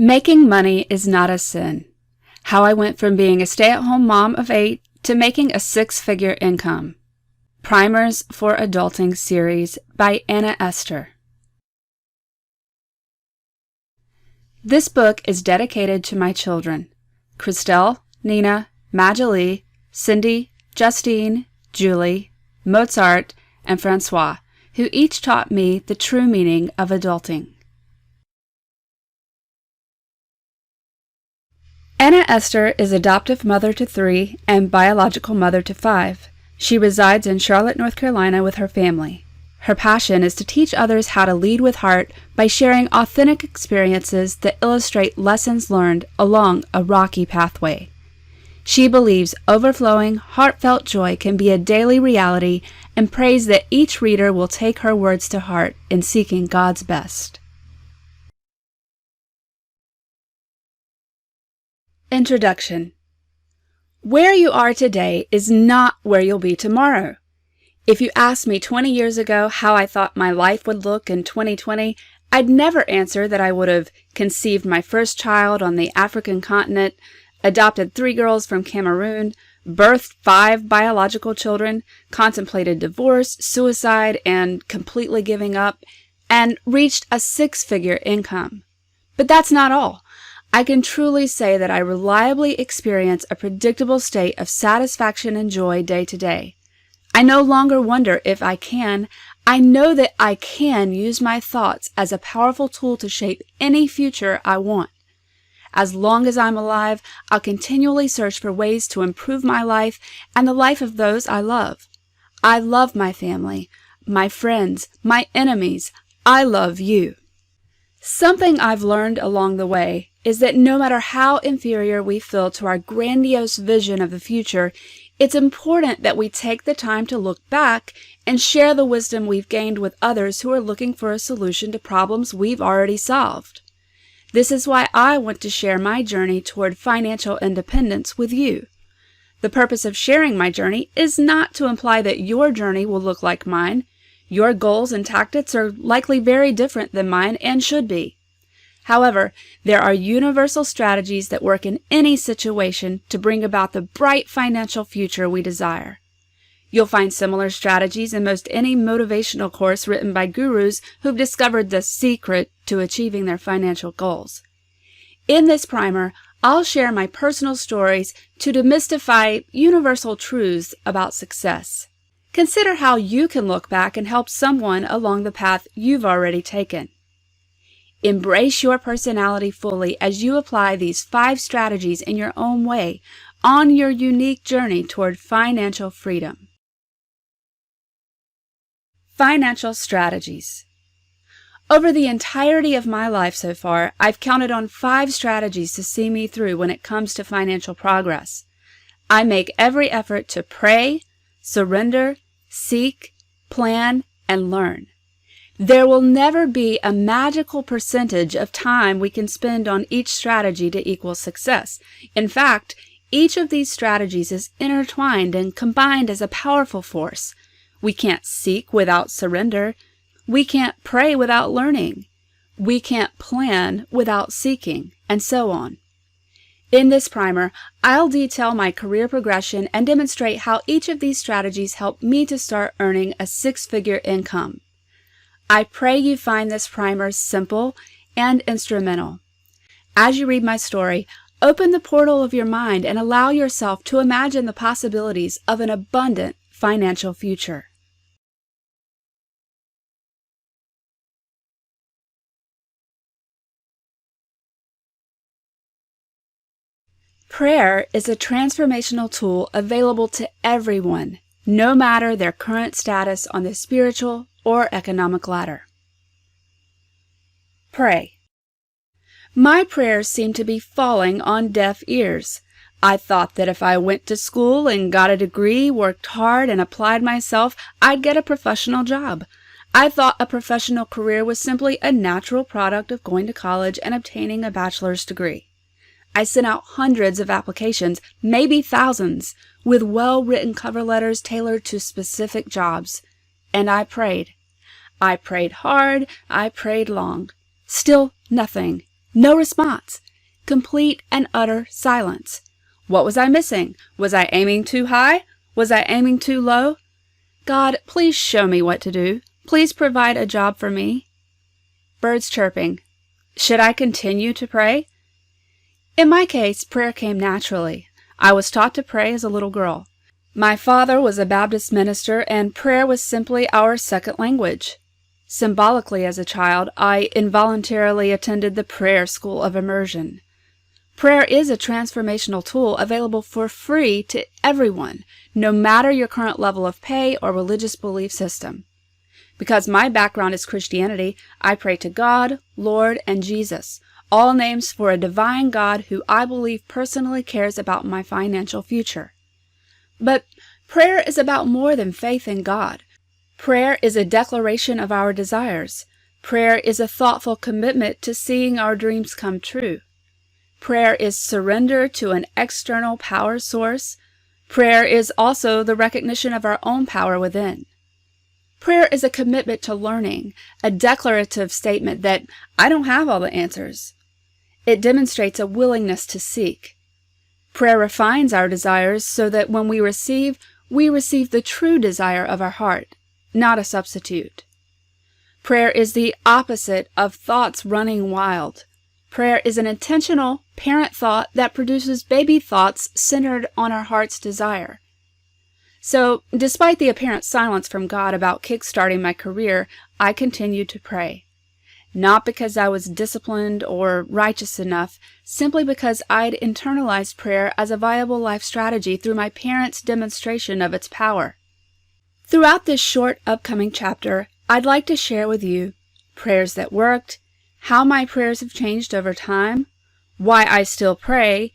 Making money is not a sin. How I went from being a stay-at-home mom of 8 to making a 6-figure income. Primers for Adulting series by Anna Esther. This book is dedicated to my children, Christelle, Nina, Majalie, Cindy, Justine, Julie, Mozart, and Francois, who each taught me the true meaning of adulting. Anna Esther is adoptive mother to 3 and biological mother to 5. She resides in Charlotte, North Carolina with her family. Her passion is to teach others how to lead with heart by sharing authentic experiences that illustrate lessons learned along a rocky pathway. She believes overflowing, heartfelt joy can be a daily reality and prays that each reader will take her words to heart in seeking God's best. Introduction. Where you are today is not where you'll be tomorrow. If you asked me 20 years ago how I thought my life would look in 2020, I'd never answer that I would have conceived my first child on the African continent, adopted 3 girls from Cameroon, birthed 5 biological children, contemplated divorce, suicide, and completely giving up, and reached a 6-figure income. But that's not all. I can truly say that I reliably experience a predictable state of satisfaction and joy day to day. I no longer wonder if I know that I can use my thoughts as a powerful tool to shape any future I want. As long as I'm alive, I'll continually search for ways to improve my life and the life of those I love. I love my family, my friends, my enemies. I love you. Something I've learned along the way is that no matter how inferior we feel to our grandiose vision of the future, it's important that we take the time to look back and share the wisdom we've gained with others who are looking for a solution to problems we've already solved. This is why I want to share my journey toward financial independence with you. The purpose of sharing my journey is not to imply that your journey will look like mine. Your goals and tactics are likely very different than mine and should be. However, there are universal strategies that work in any situation to bring about the bright financial future we desire. You'll find similar strategies in most any motivational course written by gurus who've discovered the secret to achieving their financial goals. In this primer, I'll share my personal stories to demystify universal truths about success. Consider how you can look back and help someone along the path you've already taken. Embrace your personality fully as you apply these 5 strategies in your own way on your unique journey toward financial freedom. Financial strategies. Over the entirety of my life so far, I've counted on 5 strategies to see me through when it comes to financial progress. I make every effort to pray, surrender, seek, plan, and learn. There will never be a magical percentage of time we can spend on each strategy to equal success. In fact, each of these strategies is intertwined and combined as a powerful force. We can't seek without surrender. We can't pray without learning. We can't plan without seeking, and so on. In this primer, I'll detail my career progression and demonstrate how each of these strategies helped me to start earning a 6-figure income. I pray you find this primer simple and instrumental. As you read my story, open the portal of your mind and allow yourself to imagine the possibilities of an abundant financial future. Prayer is a transformational tool available to everyone, no matter their current status on the spiritual or economic ladder. Pray. My prayers seem to be falling on deaf ears. I thought that if I went to school and got a degree, worked hard, and applied myself, I'd get a professional job. I thought a professional career was simply a natural product of going to college and obtaining a bachelor's degree. I sent out hundreds of applications, maybe thousands, with well-written cover letters tailored to specific jobs. And I prayed. I prayed hard, I prayed long. Still nothing. No response. Complete and utter silence. What was I missing? Was I aiming too high? Was I aiming too low? God, please show me what to do. Please provide a job for me. Birds chirping. Should I continue to pray? In my case, prayer came naturally. I was taught to pray as a little girl. My father was a Baptist minister, and prayer was simply our second language. Symbolically, as a child, I involuntarily attended the prayer school of immersion. Prayer is a transformational tool available for free to everyone, no matter your current level of pay or religious belief system. Because my background is Christianity, I pray to God, Lord, and Jesus, all names for a divine God who I believe personally cares about my financial future. But prayer is about more than faith in God. Prayer is a declaration of our desires. Prayer is a thoughtful commitment to seeing our dreams come true. Prayer is surrender to an external power source. Prayer is also the recognition of our own power within. Prayer is a commitment to learning, a declarative statement that I don't have all the answers. It demonstrates a willingness to seek. Prayer refines our desires so that when we receive the true desire of our heart, not a substitute. Prayer is the opposite of thoughts running wild. Prayer is an intentional parent thought that produces baby thoughts centered on our heart's desire. So, despite the apparent silence from God about kickstarting my career, I continued to pray. Not because I was disciplined or righteous enough, simply because I'd internalized prayer as a viable life strategy through my parents' demonstration of its power. Throughout this short upcoming chapter, I'd like to share with you prayers that worked, how my prayers have changed over time, why I still pray,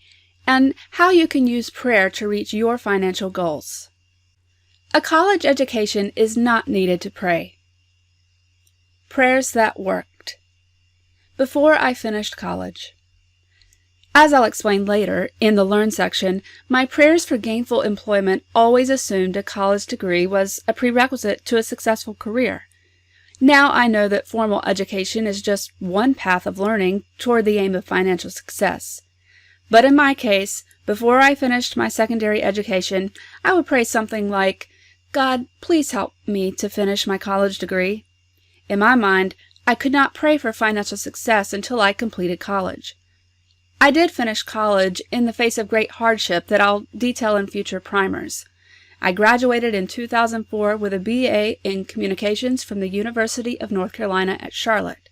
and how you can use prayer to reach your financial goals. A college education is not needed to pray. Prayers that worked. Before I finished college. As I'll explain later, in the Learn section, my prayers for gainful employment always assumed a college degree was a prerequisite to a successful career. Now I know that formal education is just one path of learning toward the aim of financial success. But in my case, before I finished my secondary education, I would pray something like, God, please help me to finish my college degree. In my mind, I could not pray for financial success until I completed college. I did finish college in the face of great hardship that I'll detail in future primers. I graduated in 2004 with a BA in Communications from the University of North Carolina at Charlotte.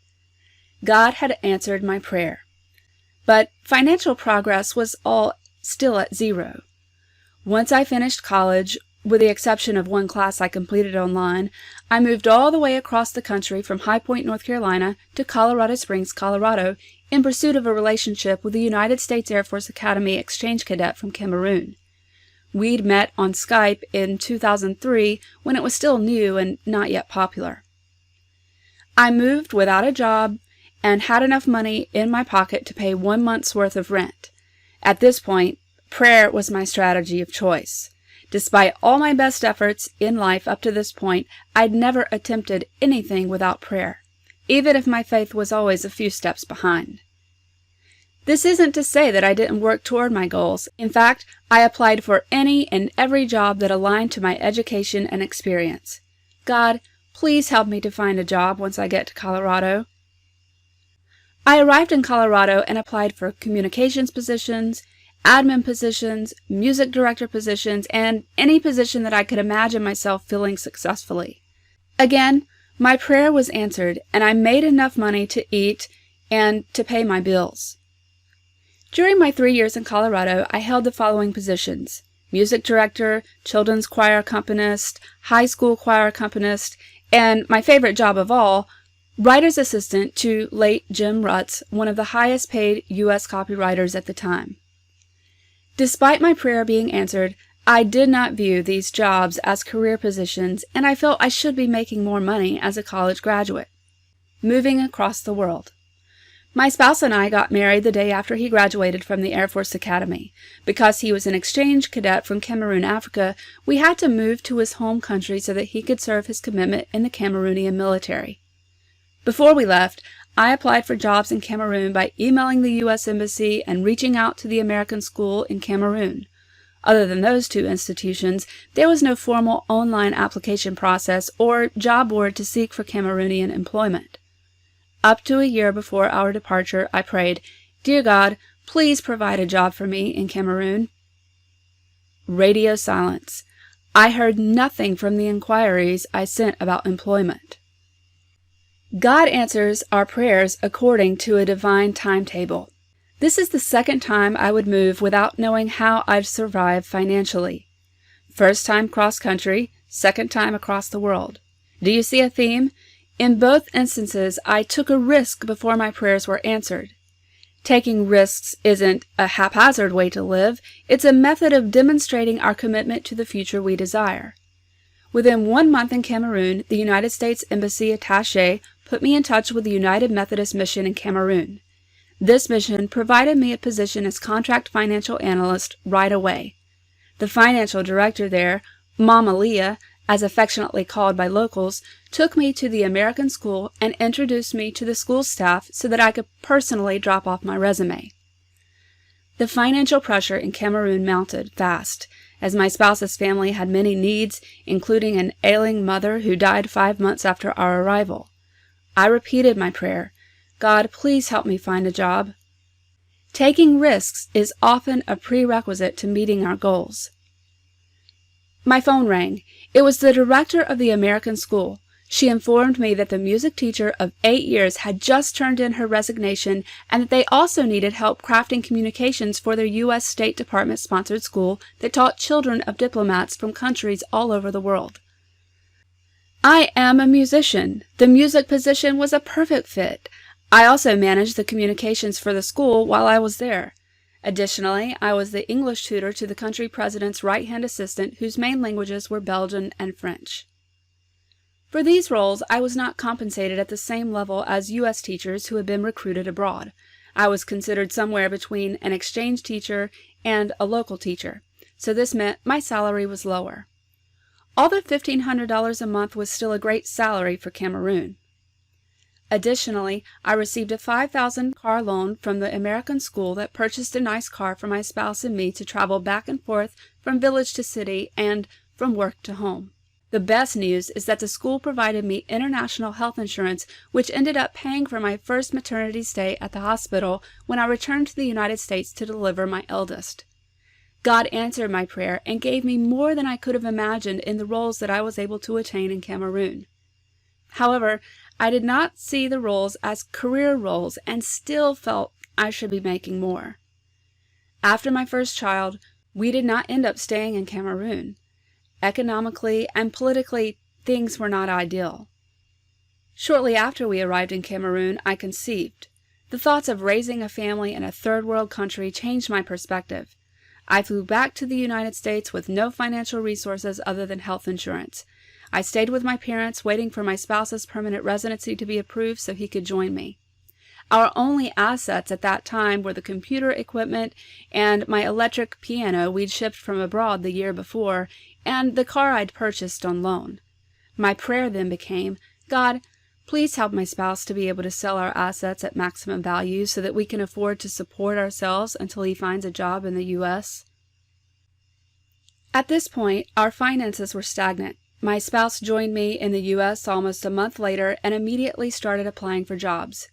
God had answered my prayer. But financial progress was all still at zero. Once I finished college, with the exception of one class I completed online, I moved all the way across the country from High Point, North Carolina to Colorado Springs, Colorado, in pursuit of a relationship with a United States Air Force Academy exchange cadet from Cameroon. We'd met on Skype in 2003 when it was still new and not yet popular. I moved without a job and had enough money in my pocket to pay 1 month's worth of rent. At this point, prayer was my strategy of choice. Despite all my best efforts in life up to this point, I'd never attempted anything without prayer, even if my faith was always a few steps behind. This isn't to say that I didn't work toward my goals. In fact, I applied for any and every job that aligned to my education and experience. God, please help me to find a job once I get to Colorado. I arrived in Colorado and applied for communications positions, admin positions, music director positions, and any position that I could imagine myself filling successfully. Again, my prayer was answered, and I made enough money to eat and to pay my bills. During my 3 years in Colorado, I held the following positions: music director, children's choir accompanist, high school choir accompanist, and my favorite job of all, writer's assistant to late Jim Rutz, one of the highest paid U.S. copywriters at the time. Despite my prayer being answered, I did not view these jobs as career positions, and I felt I should be making more money as a college graduate. Moving across the world. My spouse and I got married the day after he graduated from the Air Force Academy. Because he was an exchange cadet from Cameroon, Africa, we had to move to his home country so that he could serve his commitment in the Cameroonian military. Before we left, I applied for jobs in Cameroon by emailing the U.S. Embassy and reaching out to the American School in Cameroon. Other than those two institutions, there was no formal online application process or job board to seek for Cameroonian employment. Up to a year before our departure, I prayed, "Dear God, please provide a job for me in Cameroon." Radio silence. I heard nothing from the inquiries I sent about employment. God answers our prayers according to a divine timetable. This is the second time I would move without knowing how I'd survive financially. First time cross-country, second time across the world. Do you see a theme? In both instances, I took a risk before my prayers were answered. Taking risks isn't a haphazard way to live, it's a method of demonstrating our commitment to the future we desire. Within 1 month in Cameroon, the United States Embassy attaché put me in touch with the United Methodist Mission in Cameroon. This mission provided me a position as contract financial analyst right away. The financial director there, Mama Leah, as affectionately called by locals, took me to the American School and introduced me to the school staff so that I could personally drop off my resume. The financial pressure in Cameroon mounted fast, as my spouse's family had many needs, including an ailing mother who died 5 months after our arrival. I repeated my prayer, "God, please help me find a job." Taking risks is often a prerequisite to meeting our goals. My phone rang. It was the director of the American School. She informed me that the music teacher of 8 years had just turned in her resignation and that they also needed help crafting communications for their U.S. State Department-sponsored school that taught children of diplomats from countries all over the world. I am a musician. The music position was a perfect fit. I also managed the communications for the school while I was there. Additionally, I was the English tutor to the country president's right-hand assistant whose main languages were Belgian and French. For these roles, I was not compensated at the same level as U.S. teachers who had been recruited abroad. I was considered somewhere between an exchange teacher and a local teacher, so this meant my salary was lower. Although $1,500 a month was still a great salary for Cameroon. Additionally, I received a $5,000 car loan from the American School that purchased a nice car for my spouse and me to travel back and forth from village to city and from work to home. The best news is that the school provided me international health insurance, which ended up paying for my first maternity stay at the hospital when I returned to the United States to deliver my eldest. God answered my prayer and gave me more than I could have imagined in the roles that I was able to attain in Cameroon. However, I did not see the roles as career roles and still felt I should be making more. After my first child, we did not end up staying in Cameroon. Economically and politically, things were not ideal. Shortly after we arrived in Cameroon, I conceived. The thoughts of raising a family in a third-world country changed my perspective. I flew back to the United States with no financial resources other than health insurance. I stayed with my parents, waiting for my spouse's permanent residency to be approved so he could join me. Our only assets at that time were the computer equipment and my electric piano we'd shipped from abroad the year before, and the car I'd purchased on loan. My prayer then became, "God, please help my spouse to be able to sell our assets at maximum value so that we can afford to support ourselves until he finds a job in the U.S." At this point, our finances were stagnant. My spouse joined me in the U.S. almost a month later and immediately started applying for jobs.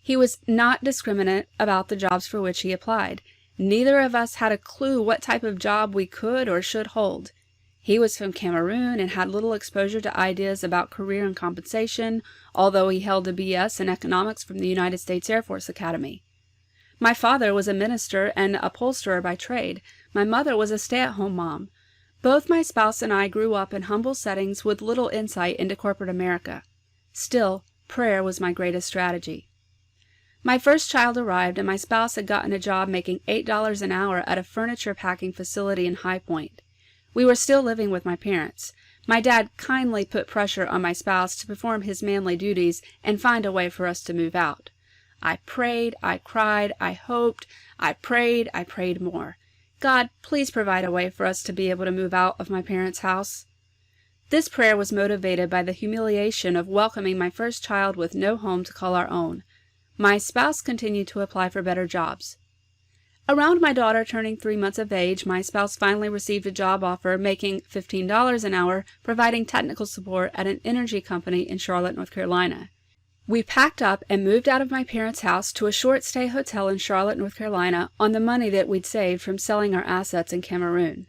He was not discriminate about the jobs for which he applied. Neither of us had a clue what type of job we could or should hold. He was from Cameroon and had little exposure to ideas about career and compensation, although he held a B.S. in economics from the United States Air Force Academy. My father was a minister and upholsterer by trade. My mother was a stay-at-home mom. Both my spouse and I grew up in humble settings with little insight into corporate America. Still, prayer was my greatest strategy. My first child arrived, and my spouse had gotten a job making $8 an hour at a furniture packing facility in High Point. We were still living with my parents. My dad kindly put pressure on my spouse to perform his manly duties and find a way for us to move out. I prayed, I cried, I hoped, I prayed more. God, please provide a way for us to be able to move out of my parents' house. This prayer was motivated by the humiliation of welcoming my first child with no home to call our own. My spouse continued to apply for better jobs. Around my daughter turning 3 months of age, my spouse finally received a job offer making $15 an hour, providing technical support at an energy company in Charlotte, North Carolina. We packed up and moved out of my parents' house to a short-stay hotel in Charlotte, North Carolina on the money that we'd saved from selling our assets in Cameroon.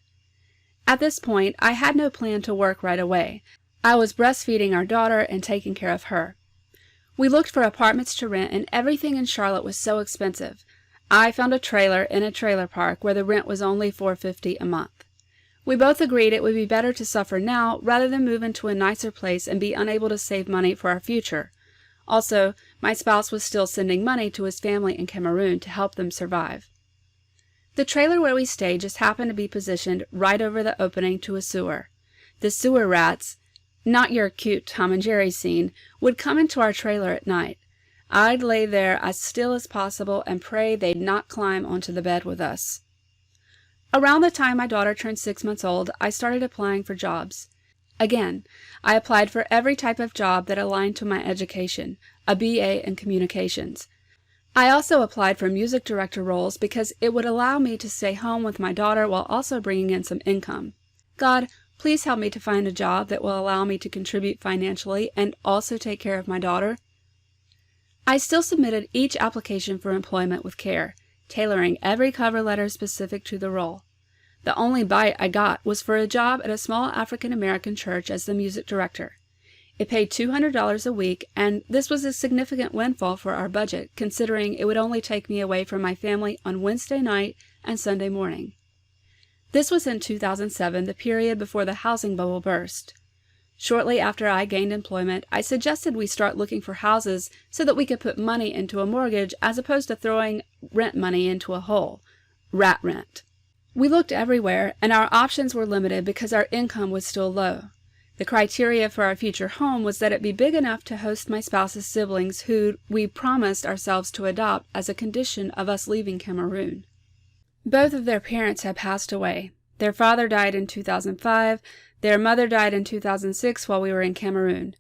At this point, I had no plan to work right away. I was breastfeeding our daughter and taking care of her. We looked for apartments to rent, and everything in Charlotte was so expensive. I found a trailer in a trailer park where the rent was only $4.50 a month. We both agreed it would be better to suffer now rather than move into a nicer place and be unable to save money for our future. Also, my spouse was still sending money to his family in Cameroon to help them survive. The trailer where we stayed just happened to be positioned right over the opening to a sewer. The sewer rats, not your cute Tom and Jerry scene, would come into our trailer at night. I'd lay there as still as possible and pray they'd not climb onto the bed with us. Around the time my daughter turned 6 months old, I started applying for jobs. Again, I applied for every type of job that aligned to my education, a BA in communications. I also applied for music director roles because it would allow me to stay home with my daughter while also bringing in some income. God, please help me to find a job that will allow me to contribute financially and also take care of my daughter. I still submitted each application for employment with care, tailoring every cover letter specific to the role. The only bite I got was for a job at a small African-American church as the music director. It paid $200 a week, and this was a significant windfall for our budget, considering it would only take me away from my family on Wednesday night and Sunday morning. This was in 2007, the period before the housing bubble burst. Shortly after I gained employment, I suggested we start looking for houses so that we could put money into a mortgage as opposed to throwing rent money into a hole. Rat rent. We looked everywhere, and our options were limited because our income was still low. The criteria for our future home was that it be big enough to host my spouse's siblings who we promised ourselves to adopt as a condition of us leaving Cameroon. Both of their parents had passed away. Their father died in 2005. Their mother died in 2006 while we were in Cameroon.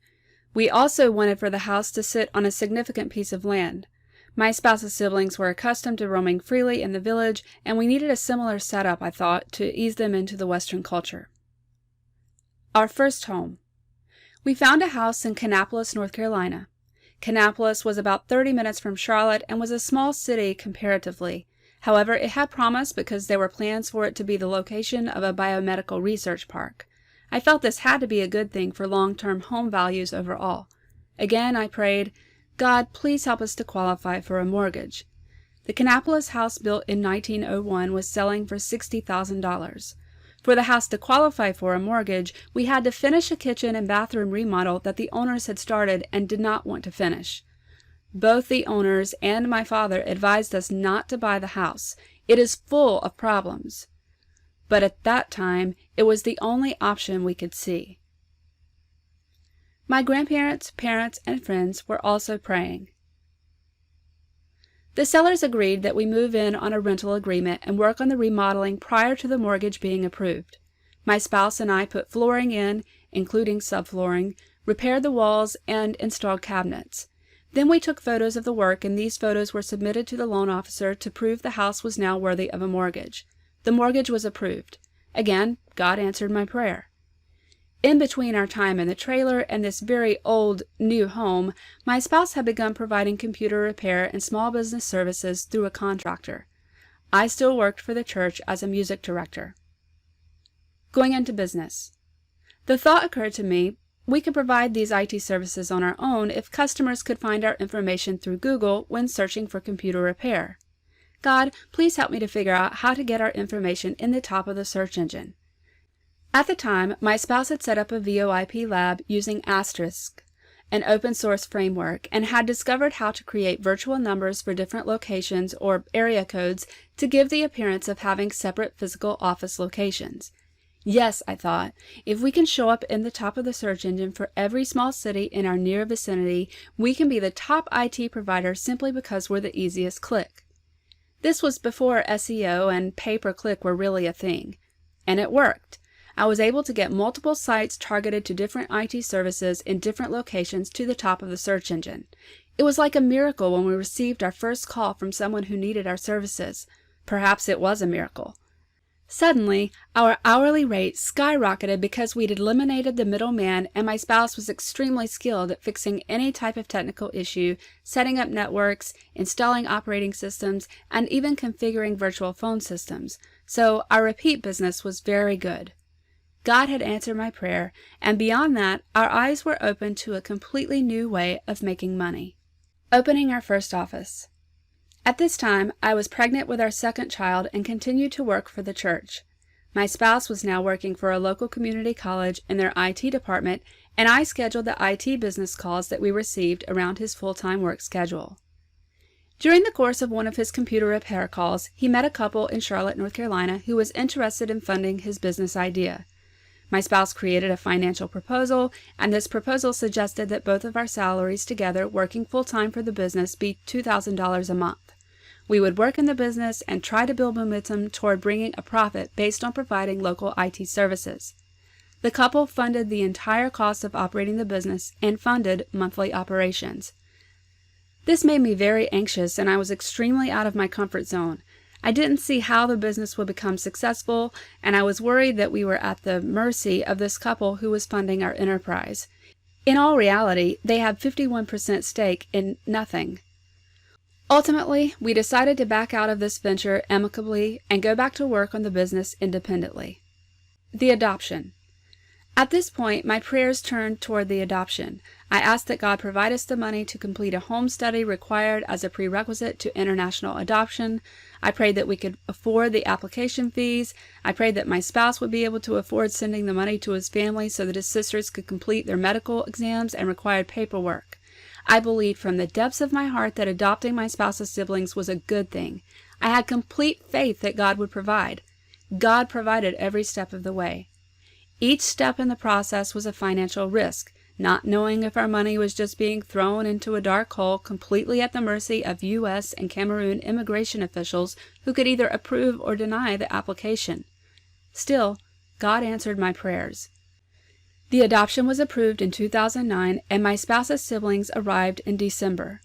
We also wanted for the house to sit on a significant piece of land. My spouse's siblings were accustomed to roaming freely in the village, and we needed a similar setup, I thought, to ease them into the Western culture. Our first home. We found a house in Kannapolis, North Carolina. Kannapolis was about 30 minutes from Charlotte and was a small city comparatively. However, it had promise because there were plans for it to be the location of a biomedical research park. I felt this had to be a good thing for long-term home values overall. Again, I prayed, God, please help us to qualify for a mortgage. The Kannapolis house built in 1901 was selling for $60,000. For the house to qualify for a mortgage, we had to finish a kitchen and bathroom remodel that the owners had started and did not want to finish. Both the owners and my father advised us not to buy the house. It is full of problems. But at that time, it was the only option we could see. My grandparents, parents, and friends were also praying. The sellers agreed that we move in on a rental agreement and work on the remodeling prior to the mortgage being approved. My spouse and I put flooring in, including subflooring, repaired the walls, and installed cabinets. Then we took photos of the work, and these photos were submitted to the loan officer to prove the house was now worthy of a mortgage. The mortgage was approved. Again, God answered my prayer. In between our time in the trailer and this very old, new home, my spouse had begun providing computer repair and small business services through a contractor. I still worked for the church as a music director. Going into business. The thought occurred to me, we could provide these IT services on our own if customers could find our information through Google when searching for computer repair. God, please help me to figure out how to get our information in the top of the search engine. At the time, my spouse had set up a VoIP lab using Asterisk, an open-source framework, and had discovered how to create virtual numbers for different locations or area codes to give the appearance of having separate physical office locations. Yes, I thought, if we can show up in the top of the search engine for every small city in our near vicinity, we can be the top IT provider simply because we're the easiest click. This was before SEO and pay-per-click were really a thing. And it worked. I was able to get multiple sites targeted to different IT services in different locations to the top of the search engine. It was like a miracle when we received our first call from someone who needed our services. Perhaps it was a miracle. Suddenly, our hourly rate skyrocketed because we'd eliminated the middleman, and my spouse was extremely skilled at fixing any type of technical issue, setting up networks, installing operating systems, and even configuring virtual phone systems. So our repeat business was very good. God had answered my prayer, and beyond that, our eyes were open to a completely new way of making money. Opening our first office. At this time, I was pregnant with our second child and continued to work for the church. My spouse was now working for a local community college in their IT department, and I scheduled the IT business calls that we received around his full-time work schedule. During the course of one of his computer repair calls, he met a couple in Charlotte, North Carolina, who was interested in funding his business idea. My spouse created a financial proposal, and this proposal suggested that both of our salaries together, working full-time for the business, be $2,000 a month. We would work in the business and try to build momentum toward bringing a profit based on providing local IT services. The couple funded the entire cost of operating the business and funded monthly operations. This made me very anxious, and I was extremely out of my comfort zone. I didn't see how the business would become successful, and I was worried that we were at the mercy of this couple who was funding our enterprise. In all reality, they had 51% stake in nothing. Ultimately, we decided to back out of this venture amicably and go back to work on the business independently. The adoption. At this point, my prayers turned toward the adoption. I asked that God provide us the money to complete a home study required as a prerequisite to international adoption. I prayed that we could afford the application fees. I prayed that my spouse would be able to afford sending the money to his family so that his sisters could complete their medical exams and required paperwork. I believed from the depths of my heart that adopting my spouse's siblings was a good thing. I had complete faith that God would provide. God provided every step of the way. Each step in the process was a financial risk, not knowing if our money was just being thrown into a dark hole completely at the mercy of U.S. and Cameroon immigration officials who could either approve or deny the application. Still, God answered my prayers. The adoption was approved in 2009, and my spouse's siblings arrived in December.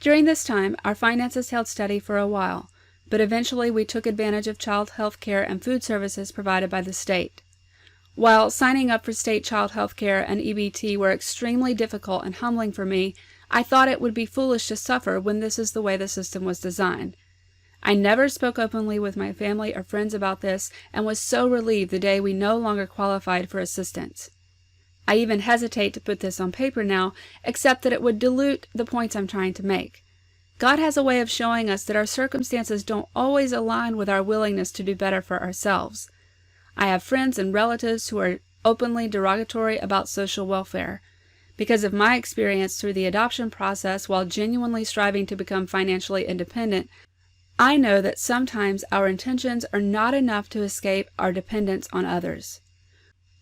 During this time, our finances held steady for a while, but eventually we took advantage of child health care and food services provided by the state. While signing up for state child health care and EBT were extremely difficult and humbling for me, I thought it would be foolish to suffer when this is the way the system was designed. I never spoke openly with my family or friends about this and was so relieved the day we no longer qualified for assistance. I even hesitate to put this on paper now, except that it would dilute the points I'm trying to make. God has a way of showing us that our circumstances don't always align with our willingness to do better for ourselves. I have friends and relatives who are openly derogatory about social welfare. Because of my experience through the adoption process while genuinely striving to become financially independent, I know that sometimes our intentions are not enough to escape our dependence on others.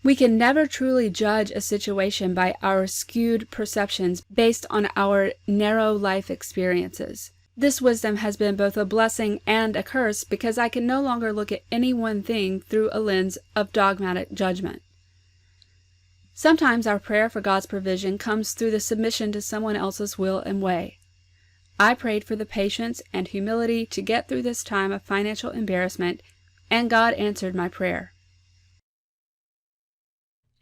We can never truly judge a situation by our skewed perceptions based on our narrow life experiences. This wisdom has been both a blessing and a curse because I can no longer look at any one thing through a lens of dogmatic judgment. Sometimes our prayer for God's provision comes through the submission to someone else's will and way. I prayed for the patience and humility to get through this time of financial embarrassment, and God answered my prayer.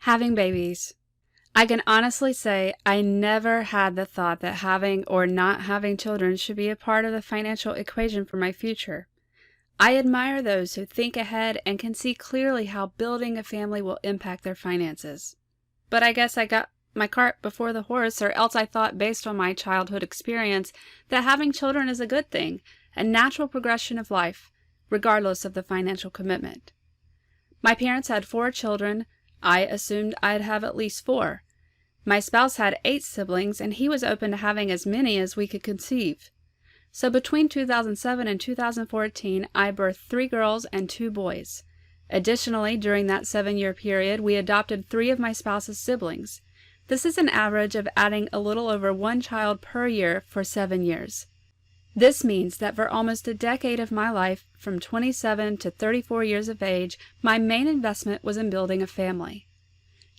Having babies. I can honestly say I never had the thought that having or not having children should be a part of the financial equation for my future. I admire those who think ahead and can see clearly how building a family will impact their finances. But I guess I got my cart before the horse, or else I thought, based on my childhood experience, that having children is a good thing, a natural progression of life, regardless of the financial commitment. My parents had 4 children. I assumed I'd have at least 4. My spouse had 8 siblings, and he was open to having as many as we could conceive. So between 2007 and 2014, I birthed 3 girls and 2 boys. Additionally, during that 7-year period, we adopted 3 of my spouse's siblings. This is an average of adding a little over 1 child per year for 7 years. This means that for almost a decade of my life, from 27 to 34 years of age, my main investment was in building a family.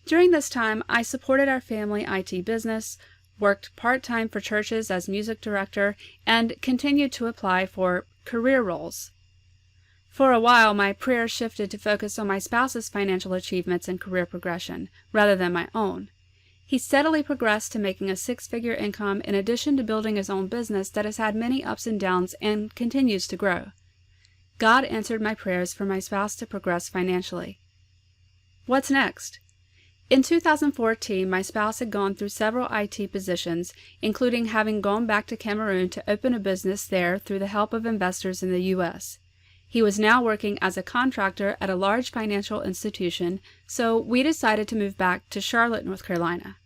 During this time, I supported our family IT business, worked part-time for churches as music director, and continued to apply for career roles. For a while, my prayers shifted to focus on my spouse's financial achievements and career progression, rather than my own. He steadily progressed to making a six-figure income in addition to building his own business that has had many ups and downs and continues to grow. God answered my prayers for my spouse to progress financially. What's next? In 2014, my spouse had gone through several IT positions, including having gone back to Cameroon to open a business there through the help of investors in the U.S. He was now working as a contractor at a large financial institution, so we decided to move back to Charlotte, North Carolina.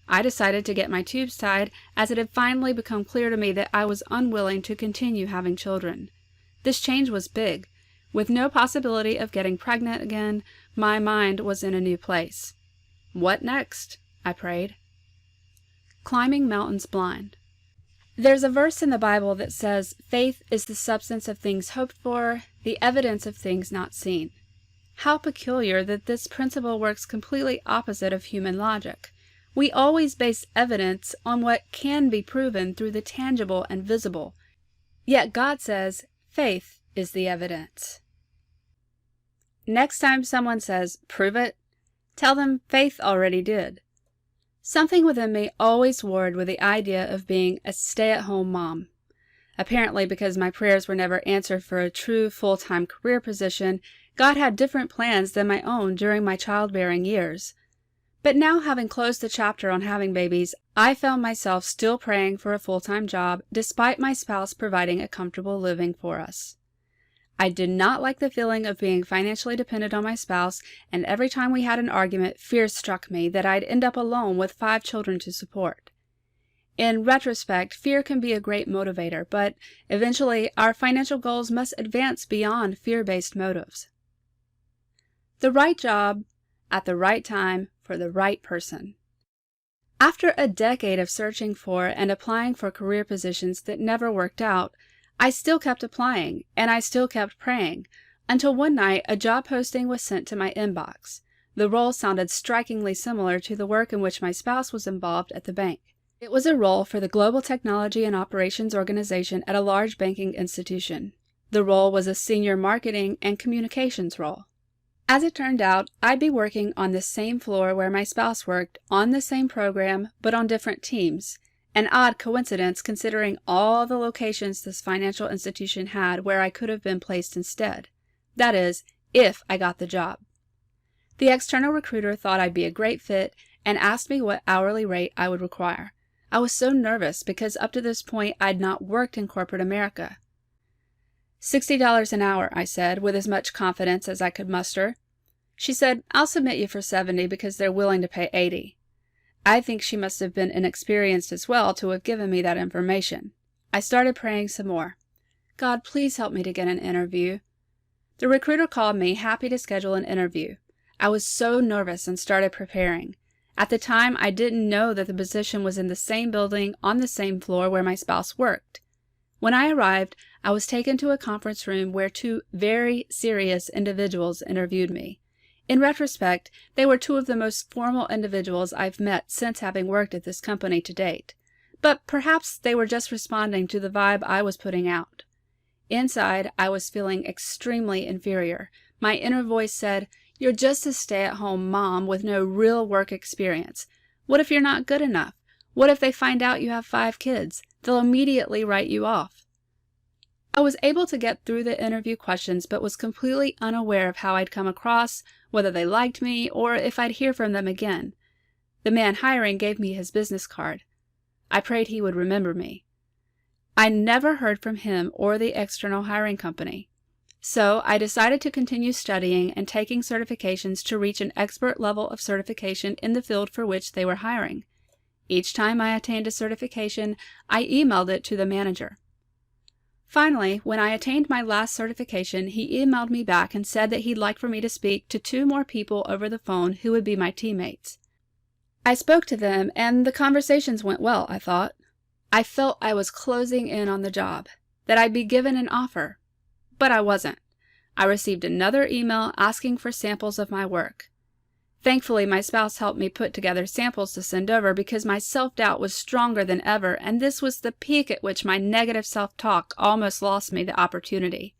I decided to get my tubes tied, as it had finally become clear to me that I was unwilling to continue having children. This change was big. With no possibility of getting pregnant again, my mind was in a new place. What next? I prayed. Climbing mountains blind. There's a verse in the Bible that says, "Faith is the substance of things hoped for, the evidence of things not seen." How peculiar that this principle works completely opposite of human logic. We always base evidence on what can be proven through the tangible and visible. Yet God says, faith is the evidence. Next time someone says, "Prove it," tell them faith already did. Something within me always warred with the idea of being a stay-at-home mom. Apparently, because my prayers were never answered for a true full-time career position, God had different plans than my own during my childbearing years. But now, having closed the chapter on having babies, I found myself still praying for a full-time job, despite my spouse providing a comfortable living for us. I did not like the feeling of being financially dependent on my spouse, and every time we had an argument, fear struck me that I'd end up alone with 5 children to support. In retrospect, fear can be a great motivator, but eventually our financial goals must advance beyond fear-based motives. The right job, at the right time, for the right person. After a decade of searching for and applying for career positions that never worked out, I still kept applying, and I still kept praying, until one night a job posting was sent to my inbox. The role sounded strikingly similar to the work in which my spouse was involved at the bank. It was a role for the Global Technology and Operations Organization at a large banking institution. The role was a senior marketing and communications role. As it turned out, I'd be working on the same floor where my spouse worked, on the same program, but on different teams. An odd coincidence considering all the locations this financial institution had where I could have been placed instead. That is, if I got the job. The external recruiter thought I'd be a great fit and asked me what hourly rate I would require. I was so nervous because up to this point I'd not worked in corporate America. $60 an hour, I said, with as much confidence as I could muster. She said, "I'll submit you for $70 because they're willing to pay $80. I think she must have been inexperienced as well to have given me that information. I started praying some more. God, please help me to get an interview. The recruiter called me, happy to schedule an interview. I was so nervous and started preparing. At the time, I didn't know that the position was in the same building on the same floor where my spouse worked. When I arrived, I was taken to a conference room where 2 very serious individuals interviewed me. In retrospect, they were 2 of the most formal individuals I've met since having worked at this company to date. But perhaps they were just responding to the vibe I was putting out. Inside, I was feeling extremely inferior. My inner voice said, "You're just a stay-at-home mom with no real work experience. What if you're not good enough? What if they find out you have 5 kids? They'll immediately write you off." I was able to get through the interview questions, but was completely unaware of how I'd come across, whether they liked me, or if I'd hear from them again. The man hiring gave me his business card. I prayed he would remember me. I never heard from him or the external hiring company. So I decided to continue studying and taking certifications to reach an expert level of certification in the field for which they were hiring. Each time I attained a certification, I emailed it to the manager. Finally, when I attained my last certification, he emailed me back and said that he'd like for me to speak to 2 more people over the phone who would be my teammates. I spoke to them, and the conversations went well, I thought. I felt I was closing in on the job, that I'd be given an offer. But I wasn't. I received another email asking for samples of my work. Thankfully, my spouse helped me put together samples to send over because my self-doubt was stronger than ever, and this was the peak at which my negative self-talk almost lost me the opportunity.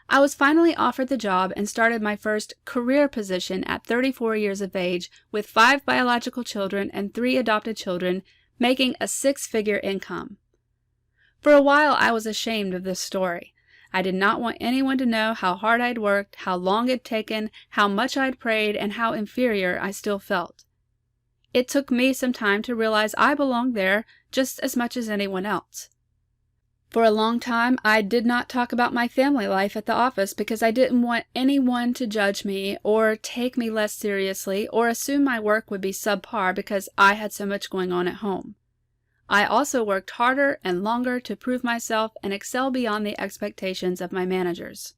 I was finally offered the job and started my first career position at 34 years of age with 5 biological children and 3 adopted children, making a 6-figure income. For a while, I was ashamed of this story. I did not want anyone to know how hard I'd worked, how long it'd taken, how much I'd prayed, and how inferior I still felt. It took me some time to realize I belonged there just as much as anyone else. For a long time, I did not talk about my family life at the office because I didn't want anyone to judge me or take me less seriously or assume my work would be subpar because I had so much going on at home. I also worked harder and longer to prove myself and excel beyond the expectations of my managers.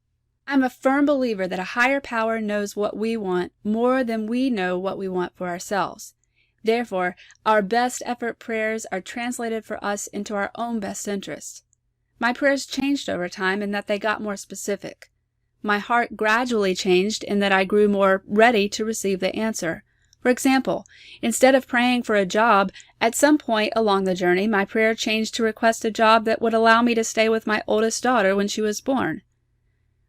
I'm a firm believer that a higher power knows what we want more than we know what we want for ourselves. Therefore, our best effort prayers are translated for us into our own best interests. My prayers changed over time in that they got more specific. My heart gradually changed in that I grew more ready to receive the answer. For example, instead of praying for a job, at some point along the journey, my prayer changed to request a job that would allow me to stay with my oldest daughter when she was born.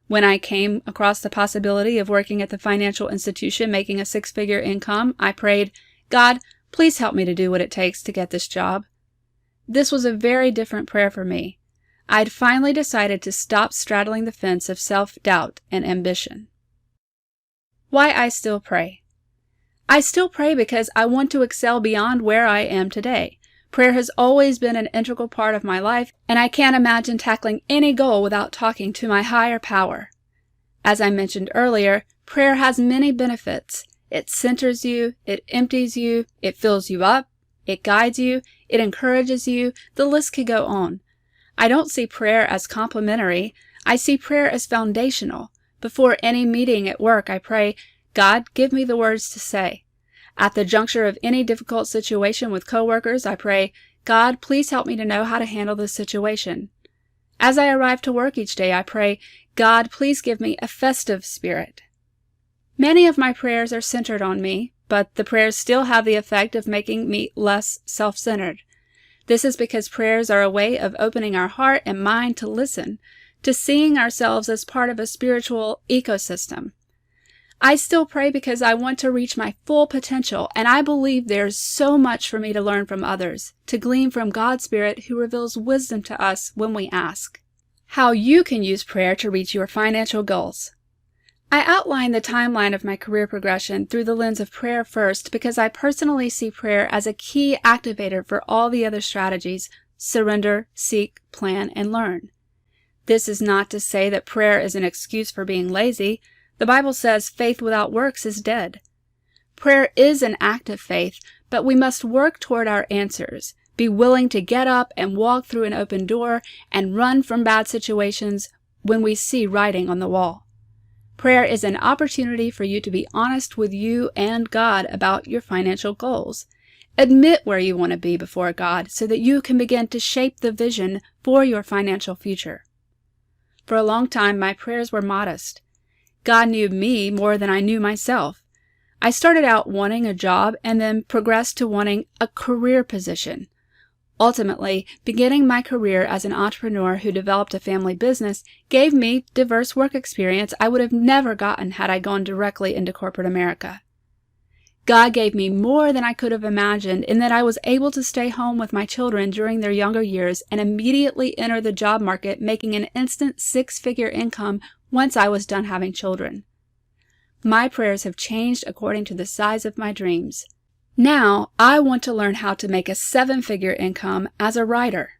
When I came across the possibility of working at the financial institution making a 6-figure income, I prayed, "God, please help me to do what it takes to get this job." This was a very different prayer for me. I'd finally decided to stop straddling the fence of self-doubt and ambition. Why I still pray. I still pray because I want to excel beyond where I am today. Prayer has always been an integral part of my life, and I can't imagine tackling any goal without talking to my higher power. As I mentioned earlier, prayer has many benefits. It centers you, it empties you, it fills you up, it guides you, it encourages you, the list could go on. I don't see prayer as complimentary. I see prayer as foundational. Before any meeting at work, I pray, "God, give me the words to say." At the juncture of any difficult situation with coworkers, I pray, "God, please help me to know how to handle this situation." As I arrive to work each day, I pray, "God, please give me a festive spirit." Many of my prayers are centered on me, but the prayers still have the effect of making me less self-centered. This is because prayers are a way of opening our heart and mind to listen, to seeing ourselves as part of a spiritual ecosystem. I still pray because I want to reach my full potential, and I believe there's so much for me to learn from others, to glean from God's Spirit who reveals wisdom to us when we ask. How you can use prayer to reach your financial goals. I outline the timeline of my career progression through the lens of prayer first because I personally see prayer as a key activator for all the other strategies: surrender, seek, plan, and learn. This is not to say that prayer is an excuse for being lazy. The Bible says faith without works is dead. Prayer is an act of faith, but we must work toward our answers, be willing to get up and walk through an open door and run from bad situations when we see writing on the wall. Prayer is an opportunity for you to be honest with you and God about your financial goals. Admit where you want to be before God so that you can begin to shape the vision for your financial future. For a long time, my prayers were modest. God knew me more than I knew myself. I started out wanting a job and then progressed to wanting a career position. Ultimately, beginning my career as an entrepreneur who developed a family business gave me diverse work experience I would have never gotten had I gone directly into corporate America. God gave me more than I could have imagined in that I was able to stay home with my children during their younger years and immediately enter the job market, making an instant 6-figure income once I was done having children. My prayers have changed according to the size of my dreams. Now, I want to learn how to make a 7-figure income as a writer.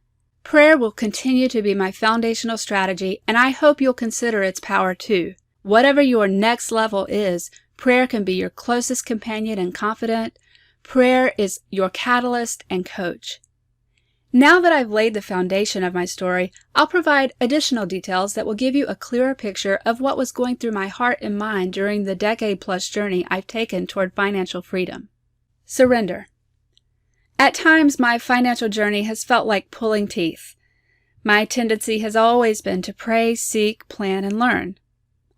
Prayer will continue to be my foundational strategy, and I hope you'll consider its power too. Whatever your next level is, prayer can be your closest companion and confidant. Prayer is your catalyst and coach. Now that I've laid the foundation of my story, I'll provide additional details that will give you a clearer picture of what was going through my heart and mind during the decade-plus journey I've taken toward financial freedom. Surrender. At times, my financial journey has felt like pulling teeth. My tendency has always been to pray, seek, plan, and learn.